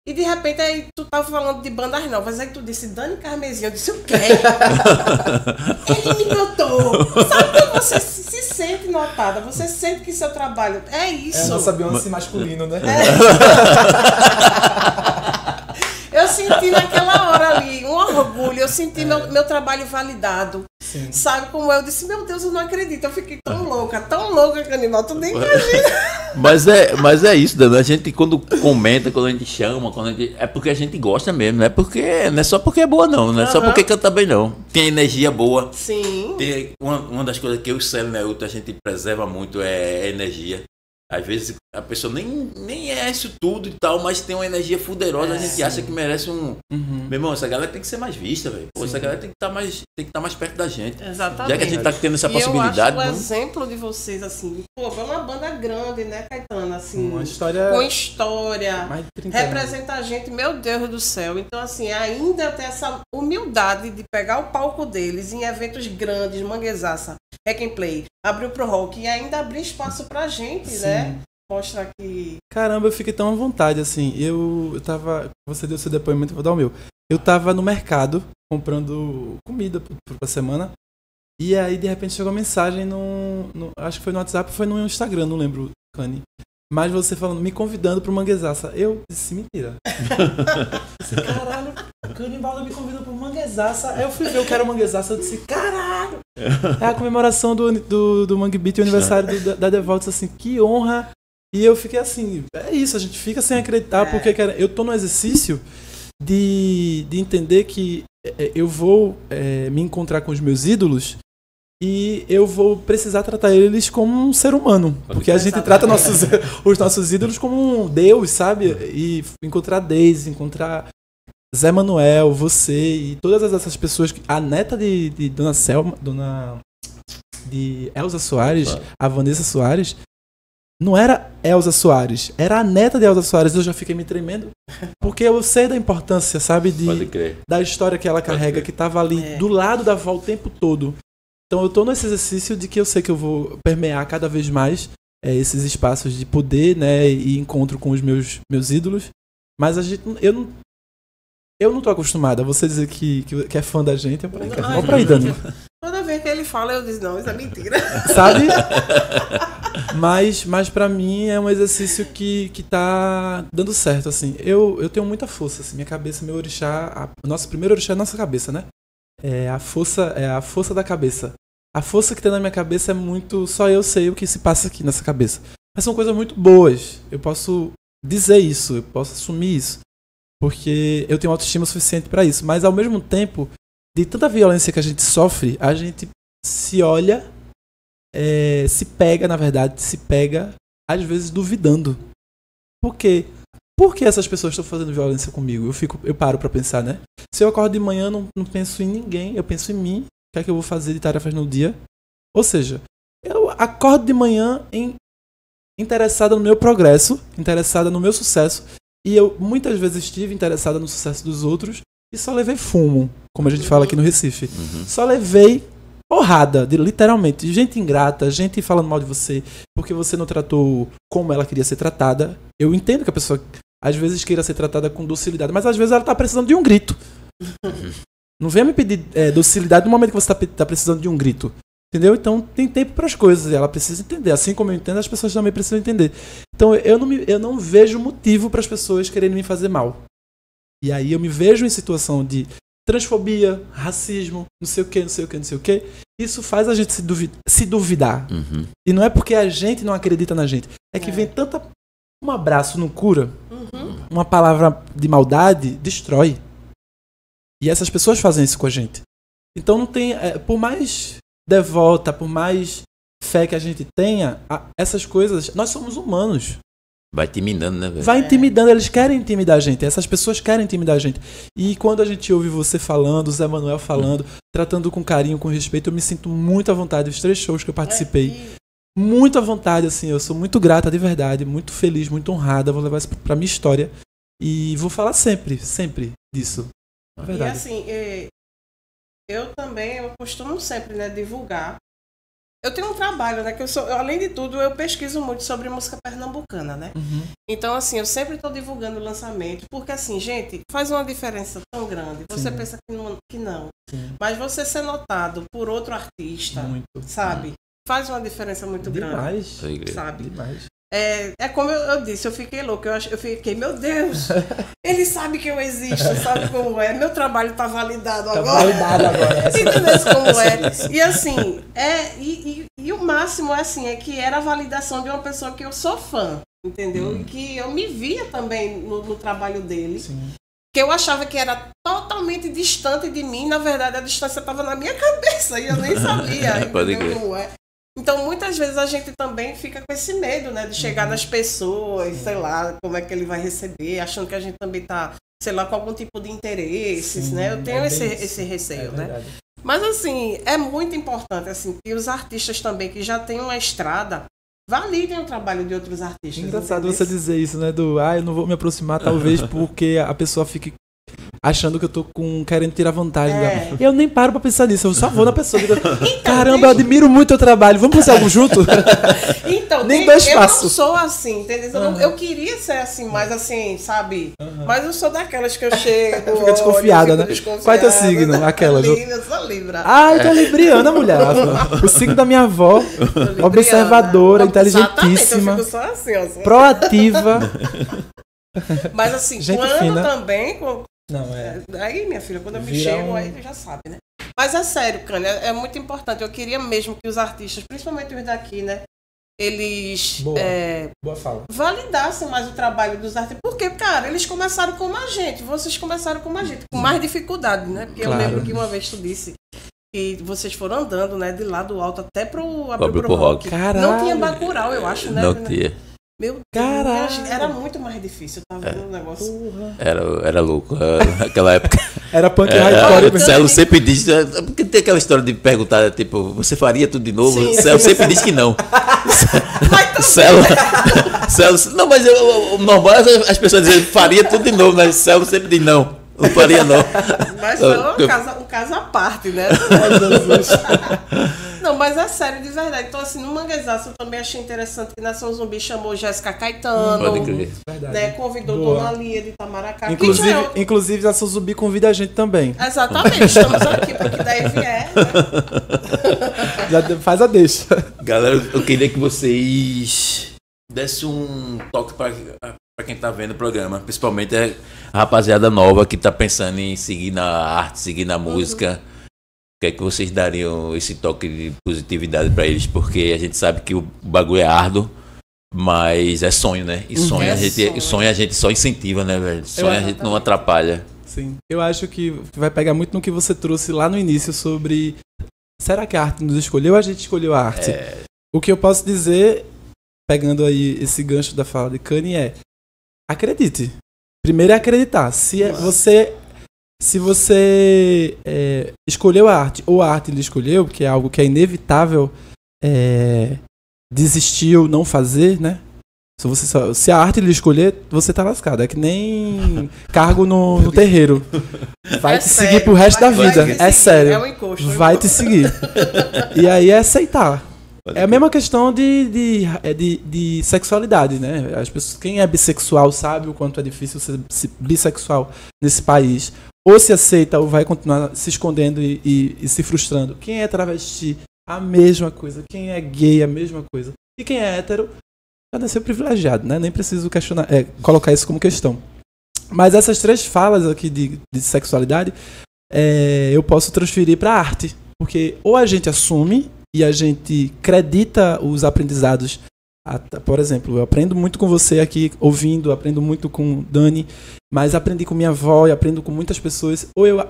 [SPEAKER 3] E de repente aí tu tava falando de bandas novas. Aí tu disse Dani Carmesim. Eu disse o quê? Ele me notou. Sabe quando você se sente notada? Você sente que seu trabalho é isso.
[SPEAKER 2] É a nossa Beyoncé masculino, né?
[SPEAKER 3] Eu senti naquela hora ali um orgulho, eu senti meu trabalho validado. Sim. Sabe como eu disse, meu Deus, eu não acredito, eu fiquei tão louca, Canibal, tu nem imagina.
[SPEAKER 1] Mas é isso, Dani, a gente quando comenta, quando a gente chama, é porque a gente gosta mesmo, não é só porque é boa não é só porque canta bem não. Tem energia boa.
[SPEAKER 3] Sim.
[SPEAKER 1] Tem uma das coisas que eu e o Célio Neilton a gente preserva muito é a energia. Às vezes a pessoa nem é isso tudo e tal, mas tem uma energia fuderosa, a gente acha que merece um... Meu irmão, essa galera tem que ser mais vista, velho. Essa galera tem que estar mais perto da gente.
[SPEAKER 3] Exatamente.
[SPEAKER 1] Já que a gente tá tendo essa possibilidade...
[SPEAKER 3] Eu acho o exemplo de vocês, assim, é uma banda grande, né, Caetano? Assim,
[SPEAKER 2] uma história...
[SPEAKER 3] Com história,
[SPEAKER 2] mais de 30
[SPEAKER 3] representa a gente, meu Deus do céu. Então, assim, ainda tem essa humildade de pegar o palco deles em eventos grandes, Manguezaça, Hack and Play, abriu pro rock e ainda abrir espaço pra gente, né? Mostra que...
[SPEAKER 2] Caramba, eu fiquei tão à vontade, assim. Eu tava... Você deu seu depoimento, eu vou dar o meu. Eu tava no mercado, comprando comida pra semana. E aí, de repente, chegou uma mensagem acho que foi no WhatsApp, foi no Instagram, não lembro, Cani. Mas você falando, me convidando pro Manguezaça. Eu disse, mentira. Caralho, o Canibal me convidou pro Manguezaça. Aí eu fui ver, eu quero Manguezaça. Eu disse, caralho. É a comemoração do Mangue Beat, o aniversário da Devotos, assim, que honra. E eu fiquei assim, é isso, a gente fica sem acreditar, porque eu tô no exercício de entender que eu vou me encontrar com os meus ídolos e eu vou precisar tratar eles como um ser humano. Porque a gente trata os nossos ídolos como um Deus, sabe? E encontrar Daisy, encontrar Zé Manuel, você e todas essas pessoas, a neta de Dona Selma, de Elza Soares, a Vanessa Soares, não era Elza Soares, era a neta de Elza Soares. Eu já fiquei me tremendo, porque eu sei da importância, sabe, da história que ela carrega, que estava ali do lado da avó o tempo todo. Então eu tô nesse exercício de que eu sei que eu vou permear cada vez mais esses espaços de poder, né, e encontro com os meus ídolos. Mas eu não tô acostumada. Você dizer que é fã da gente, é pra aí, Dani.
[SPEAKER 3] Toda vez que ele fala, eu digo, não, isso é mentira. Sabe?
[SPEAKER 2] Mas pra mim é um exercício que tá dando certo, assim. Eu tenho muita força, assim. Minha cabeça, meu orixá... O nosso primeiro orixá é a nossa cabeça, né? É a força da cabeça. A força que tem na minha cabeça é muito... Só eu sei o que se passa aqui nessa cabeça. Mas são coisas muito boas. Eu posso dizer isso, eu posso assumir isso. Porque eu tenho autoestima suficiente pra isso. Mas ao mesmo tempo, de tanta violência que a gente sofre, a gente se olha... se pega, às vezes, duvidando. Por quê? Por que essas pessoas estão fazendo violência comigo? Eu paro pra pensar, né? Se eu acordo de manhã, não penso em ninguém, eu penso em mim. O que é que eu vou fazer de tarefas no dia? Ou seja, eu acordo de manhã interessada no meu progresso, interessada no meu sucesso. E eu muitas vezes estive interessada no sucesso dos outros e só levei fumo, como a gente fala aqui no Recife. Só levei porrada, literalmente. Gente ingrata, gente falando mal de você porque você não tratou como ela queria ser tratada. Eu entendo que a pessoa às vezes queira ser tratada com docilidade, mas às vezes ela tá precisando de um grito. Não venha me pedir docilidade no momento que você tá precisando de um grito. Entendeu? Então tem tempo para as coisas e ela precisa entender. Assim como eu entendo, as pessoas também precisam entender. Então eu não vejo motivo para as pessoas quererem me fazer mal. E aí eu me vejo em situação de transfobia, racismo, não sei o que, não sei o que, não sei o que. Isso faz a gente se duvidar. E não é porque a gente não acredita na gente. É que vem tanta... Um abraço não cura. Uma palavra de maldade destrói. E essas pessoas fazem isso com a gente. Então não tem... por mais devota, por mais fé que a gente tenha, essas coisas... Nós somos humanos.
[SPEAKER 1] Vai intimidando, né, velho?
[SPEAKER 2] Vai intimidando, eles querem intimidar a gente. Essas pessoas querem intimidar a gente. E quando a gente ouve você falando, o Zé Manuel falando, tratando com carinho, com respeito, eu me sinto muito à vontade. Os 3 shows que eu participei, muito à vontade, assim. Eu sou muito grata, de verdade, muito feliz, muito honrada. Vou levar isso pra minha história. E vou falar sempre disso. É verdade.
[SPEAKER 3] E assim, eu também, eu costumo sempre, né, divulgar. Eu tenho um trabalho, né, que além de tudo, eu pesquiso muito sobre música pernambucana, né? Então, assim, eu sempre estou divulgando o lançamento, porque, assim, gente, faz uma diferença tão grande. Você pensa que não. Mas você ser notado por outro artista, sabe? Faz uma diferença muito grande, sabe?
[SPEAKER 2] Demais.
[SPEAKER 3] É como eu disse, eu fiquei louca, eu fiquei, meu Deus, ele sabe que eu existo, sabe como é, meu trabalho tá validado agora. Tá validado agora. Entendeu como é? E assim, e o máximo assim, é que era a validação de uma pessoa que eu sou fã, entendeu? E que eu me via também no trabalho dele. Sim. Que eu achava que era totalmente distante de mim, na verdade a distância estava na minha cabeça e eu nem sabia, entendeu como é? Então, muitas vezes a gente também fica com esse medo, né? De chegar nas pessoas, sei lá, como é que ele vai receber, achando que a gente também tá, sei lá, com algum tipo de interesses, né? Eu tenho esse receio, né? Mas, assim, é muito importante, assim, que os artistas também que já têm uma estrada validem o trabalho de outros artistas.
[SPEAKER 2] Engraçado você dizer isso, né? Eu não vou me aproximar, talvez, porque a pessoa fique achando que eu tô querendo tirar vantagem dela. Eu nem paro pra pensar nisso, eu só vou na pessoa. Digo, caramba, eu admiro muito o teu trabalho, vamos fazer algo junto?
[SPEAKER 3] Então,
[SPEAKER 2] nem dois
[SPEAKER 3] eu
[SPEAKER 2] passos.
[SPEAKER 3] não sou assim, entendeu? Eu queria ser assim, mais assim, sabe? Mas eu sou daquelas que eu chego...
[SPEAKER 2] Fica desconfiada, né? Qual é teu signo? Aquela.
[SPEAKER 3] Eu sou Libra.
[SPEAKER 2] Eu tô libriana, mulher. O signo da minha avó, observadora, inteligentíssima,
[SPEAKER 3] eu fico só assim, ó.
[SPEAKER 2] Proativa.
[SPEAKER 3] Mas assim,
[SPEAKER 2] gente
[SPEAKER 3] quando
[SPEAKER 2] fina.
[SPEAKER 3] também...
[SPEAKER 2] Não,
[SPEAKER 3] Aí, minha filha, quando eu me chego, aí tu já sabe, né? Mas é sério, Cânia, é muito importante. Eu queria mesmo que os artistas, principalmente os daqui, né? Eles
[SPEAKER 2] Boa fala.
[SPEAKER 3] validassem mais o trabalho dos artistas. Porque, cara, eles começaram como a gente. Vocês começaram como a gente. Com mais dificuldade, né? Porque
[SPEAKER 2] claro.
[SPEAKER 3] Eu lembro que uma vez tu disse que vocês foram andando, né? De lá do alto até pro
[SPEAKER 1] rock.
[SPEAKER 3] Caralho. Não tinha Bacurau, eu acho, né?
[SPEAKER 1] Não tinha.
[SPEAKER 3] Meu Deus, era muito mais difícil, tá vendo o negócio?
[SPEAKER 1] Era louco, naquela época.
[SPEAKER 2] Era punk hardcore.
[SPEAKER 1] Celo sempre diz, porque tem aquela história de perguntar, tipo, você faria tudo de novo?
[SPEAKER 3] Sim.
[SPEAKER 1] Celo sempre diz que não. Celo, não, mas o normal é as pessoas dizem, faria tudo de novo, mas Celo sempre diz não. Não faria não.
[SPEAKER 3] Mas foi um caso à parte, né? Não, mas é sério, de verdade. Então, assim, no Manguezaço eu também achei interessante que Nação Zumbi chamou Jéssica Caetano.
[SPEAKER 1] Pode crer.
[SPEAKER 3] Né, convidou Dona Lia de Itamaracá.
[SPEAKER 2] Inclusive, a Nação Zumbi convida a gente também.
[SPEAKER 3] Exatamente, estamos aqui, porque daí vier. Né?
[SPEAKER 2] Já faz a deixa.
[SPEAKER 1] Galera, eu queria que vocês dessem um toque para quem tá vendo o programa, principalmente a rapaziada nova que tá pensando em seguir na arte, seguir na música. O que é que vocês dariam esse toque de positividade para eles? Porque a gente sabe que o bagulho é árduo, mas é sonho, né? E sonho, sonho a gente só incentiva, né, velho? Sonho a gente não atrapalha.
[SPEAKER 2] Sim. Eu acho que vai pegar muito no que você trouxe lá no início sobre... Será que a arte nos escolheu ou a gente escolheu a arte? O que eu posso dizer, pegando aí esse gancho da fala de Kanye, acredite. Primeiro é acreditar. Se você escolheu a arte, ou a arte lhe escolheu, que é algo que é inevitável desistir ou não fazer, né? Se a arte lhe escolher, você tá lascado. É que nem cargo no terreiro. Vai te seguir pro resto da vida. É sério.
[SPEAKER 3] É um encosto.
[SPEAKER 2] Vai te seguir. E aí é aceitar. É a mesma questão de sexualidade, né? As pessoas, quem é bissexual sabe o quanto é difícil ser bissexual nesse país. Ou se aceita ou vai continuar se escondendo e se frustrando. Quem é travesti, a mesma coisa. Quem é gay, a mesma coisa. E quem é hétero, já nasceu privilegiado, né? Nem preciso colocar isso como questão. Mas essas 3 falas aqui de sexualidade eu posso transferir para arte. Porque ou a gente assume e a gente acredita os aprendizados. Por exemplo, eu aprendo muito com você aqui, ouvindo, aprendo muito com Dani, mas aprendi com minha avó e aprendo com muitas pessoas. Ou eu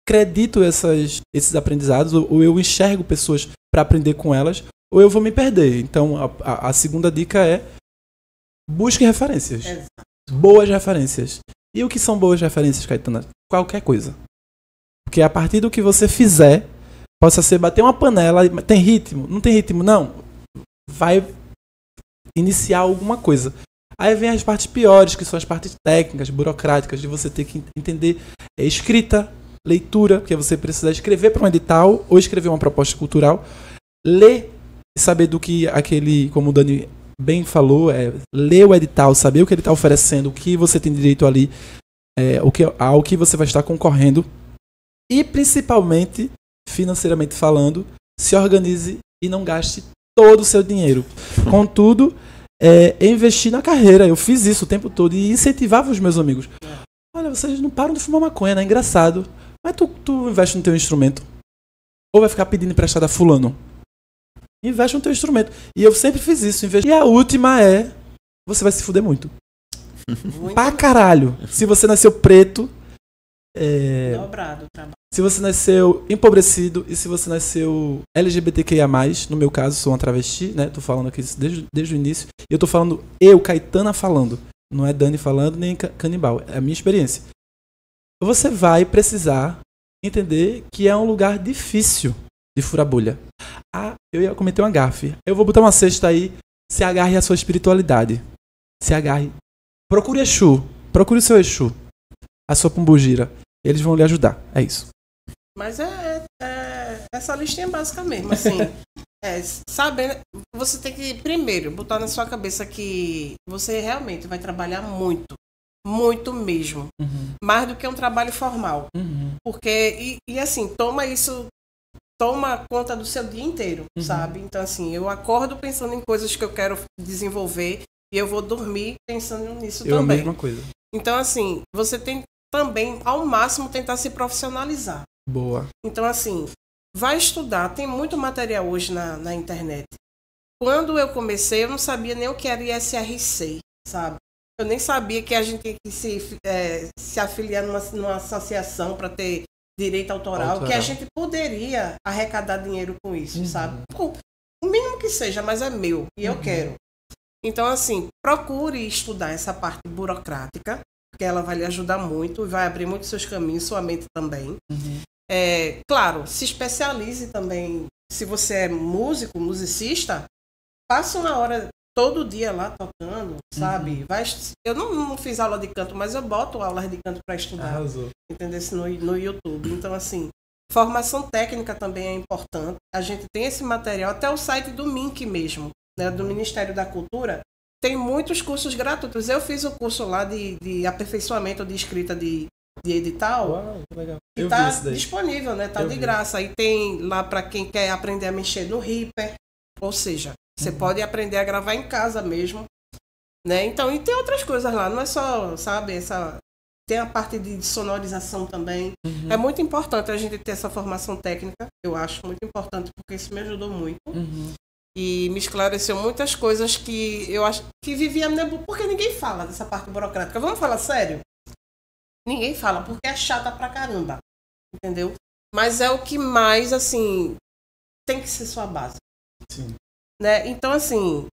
[SPEAKER 2] acredito esses aprendizados, ou eu enxergo pessoas para aprender com elas, ou eu vou me perder. Então, a segunda dica é busque referências. Boas referências. E o que são boas referências, Caetana? Qualquer coisa. Porque a partir do que você fizer, possa ser bater uma panela, tem ritmo? Não tem ritmo, não. Vai iniciar alguma coisa. Aí vem as partes piores, que são as partes técnicas, burocráticas, de você ter que entender escrita, leitura, porque você precisa escrever para um edital ou escrever uma proposta cultural, ler e saber do que aquele, como o Dani bem falou, ler o edital, saber o que ele está oferecendo, o que você tem direito ali, ao que você vai estar concorrendo e, principalmente, financeiramente falando, se organize e não gaste todo o seu dinheiro. Contudo, investir na carreira. Eu fiz isso o tempo todo e incentivava os meus amigos. Olha, vocês não param de fumar maconha, né? É engraçado. Mas tu investe no teu instrumento. Ou vai ficar pedindo emprestado a fulano? Investe no teu instrumento. E eu sempre fiz isso. E a última você vai se fuder muito. Pra caralho. Se você nasceu preto...
[SPEAKER 3] Dobrado o trabalho.
[SPEAKER 2] Se você nasceu empobrecido e se você nasceu LGBTQIA+, no meu caso, sou uma travesti, né? Tô falando aqui desde o início. E eu tô falando Caetana, falando. Não é Dani falando, nem Canibal. É a minha experiência. Você vai precisar entender que é um lugar difícil de furar bolha. Eu ia cometer uma gafe. Eu vou botar uma cesta aí. Se agarre à sua espiritualidade. Se agarre. Procure Exu. Procure o seu Exu. A sua pombogira. Eles vão lhe ajudar. É isso.
[SPEAKER 3] Mas essa listinha básica mesmo, assim, sabendo, você tem que primeiro botar na sua cabeça que você realmente vai trabalhar muito, muito mesmo, mais do que um trabalho formal, porque, e assim, toma conta do seu dia inteiro, sabe? Então assim, eu acordo pensando em coisas que eu quero desenvolver e eu vou dormir pensando nisso também.
[SPEAKER 2] A mesma coisa.
[SPEAKER 3] Então assim, você tem também, ao máximo, tentar se profissionalizar.
[SPEAKER 2] Boa.
[SPEAKER 3] Então, assim, vai estudar. Tem muito material hoje na internet. Quando eu comecei, eu não sabia nem o que era ISRC, sabe? Eu nem sabia que a gente tem que se afiliar numa associação para ter direito autoral, que a gente poderia arrecadar dinheiro com isso, sabe? O mínimo que seja, mas é meu e eu quero. Então, assim, procure estudar essa parte burocrática, porque ela vai lhe ajudar muito, vai abrir muitos seus caminhos, sua mente também. Claro, se especialize também. Se você é musicista, passa uma hora todo dia lá tocando, sabe? Eu não fiz aula de canto, mas eu boto aulas de canto para estudar.
[SPEAKER 2] Arrasou.
[SPEAKER 3] Entendeu? No YouTube. Então, assim, formação técnica também é importante. A gente tem esse material, até o site do MINC mesmo, né, do Ministério da Cultura. Tem muitos cursos gratuitos. Eu fiz o curso lá de aperfeiçoamento de escrita de edital.
[SPEAKER 2] Uau, que legal.
[SPEAKER 3] E tá disponível, né? Tá de graça. Aí tem lá para quem quer aprender a mexer no Reaper. Ou seja, você pode aprender a gravar em casa mesmo, né? Então, e tem outras coisas lá. Não é só, sabe, tem a parte de sonorização também. É muito importante a gente ter essa formação técnica. Eu acho muito importante, porque isso me ajudou muito. E me esclareceu muitas coisas que eu acho que vivia nebulosa, porque ninguém fala dessa parte burocrática. Vamos falar sério? Ninguém fala, porque é chata pra caramba, entendeu? Mas é o que mais, assim, tem que ser sua base.
[SPEAKER 2] Sim.
[SPEAKER 3] Né? Então, assim,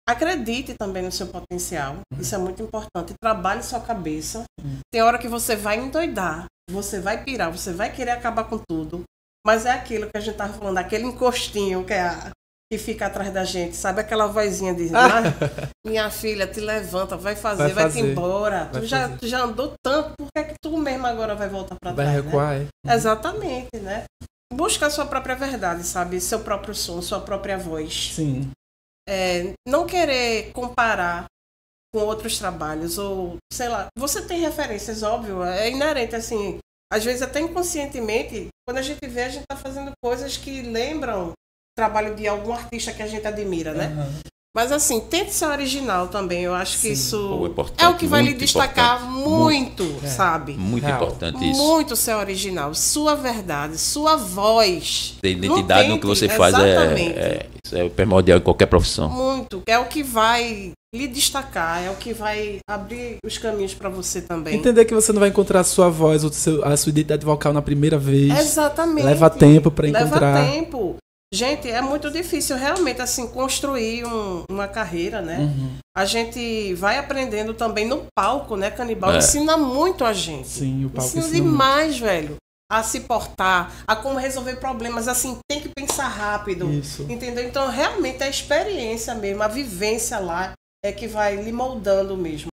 [SPEAKER 3] acredite também no seu potencial, isso é muito importante. Trabalhe sua cabeça. Tem hora que você vai endoidar, você vai pirar, você vai querer acabar com tudo, mas é aquilo que a gente tava falando, aquele encostinho que fica atrás da gente, sabe? Aquela vozinha de minha filha, te levanta, vai te embora. Tu já andou tanto, por que é que tu mesmo agora vai voltar pra trás?
[SPEAKER 2] Vai recuar,
[SPEAKER 3] né? Exatamente, né? Busca a sua própria verdade, sabe? Seu próprio som, sua própria voz.
[SPEAKER 2] Sim.
[SPEAKER 3] Não querer comparar com outros trabalhos, ou, sei lá, você tem referências, óbvio, é inerente, assim, às vezes até inconscientemente, quando a gente vê, a gente tá fazendo coisas que lembram trabalho de algum artista que a gente admira, né? Mas assim, tente ser original também. Eu acho que isso
[SPEAKER 1] importante,
[SPEAKER 3] é o que vai lhe
[SPEAKER 1] muito
[SPEAKER 3] destacar
[SPEAKER 1] importante.
[SPEAKER 3] muito, sabe?
[SPEAKER 1] Muito
[SPEAKER 2] Real.
[SPEAKER 1] importante isso.
[SPEAKER 3] Muito ser original. Sua verdade, sua voz.
[SPEAKER 1] Ter identidade no que você faz isso é primordial em qualquer profissão.
[SPEAKER 3] Muito. É o que vai lhe destacar, é o que vai abrir os caminhos para você também.
[SPEAKER 2] Entender que você não vai encontrar a sua voz, a sua identidade vocal na primeira vez.
[SPEAKER 3] Exatamente.
[SPEAKER 2] Leva tempo para encontrar.
[SPEAKER 3] Leva tempo. Gente, é muito difícil realmente assim construir uma carreira, né? A gente vai aprendendo também no palco, né, Canibal? Ensina muito a gente.
[SPEAKER 2] Sim, o palco
[SPEAKER 3] ensina
[SPEAKER 2] ensina
[SPEAKER 3] demais, velho. A se portar, a como resolver problemas, assim, tem que pensar rápido.
[SPEAKER 2] Isso.
[SPEAKER 3] Entendeu? Então, realmente, a experiência mesmo, a vivência lá é que vai lhe moldando mesmo.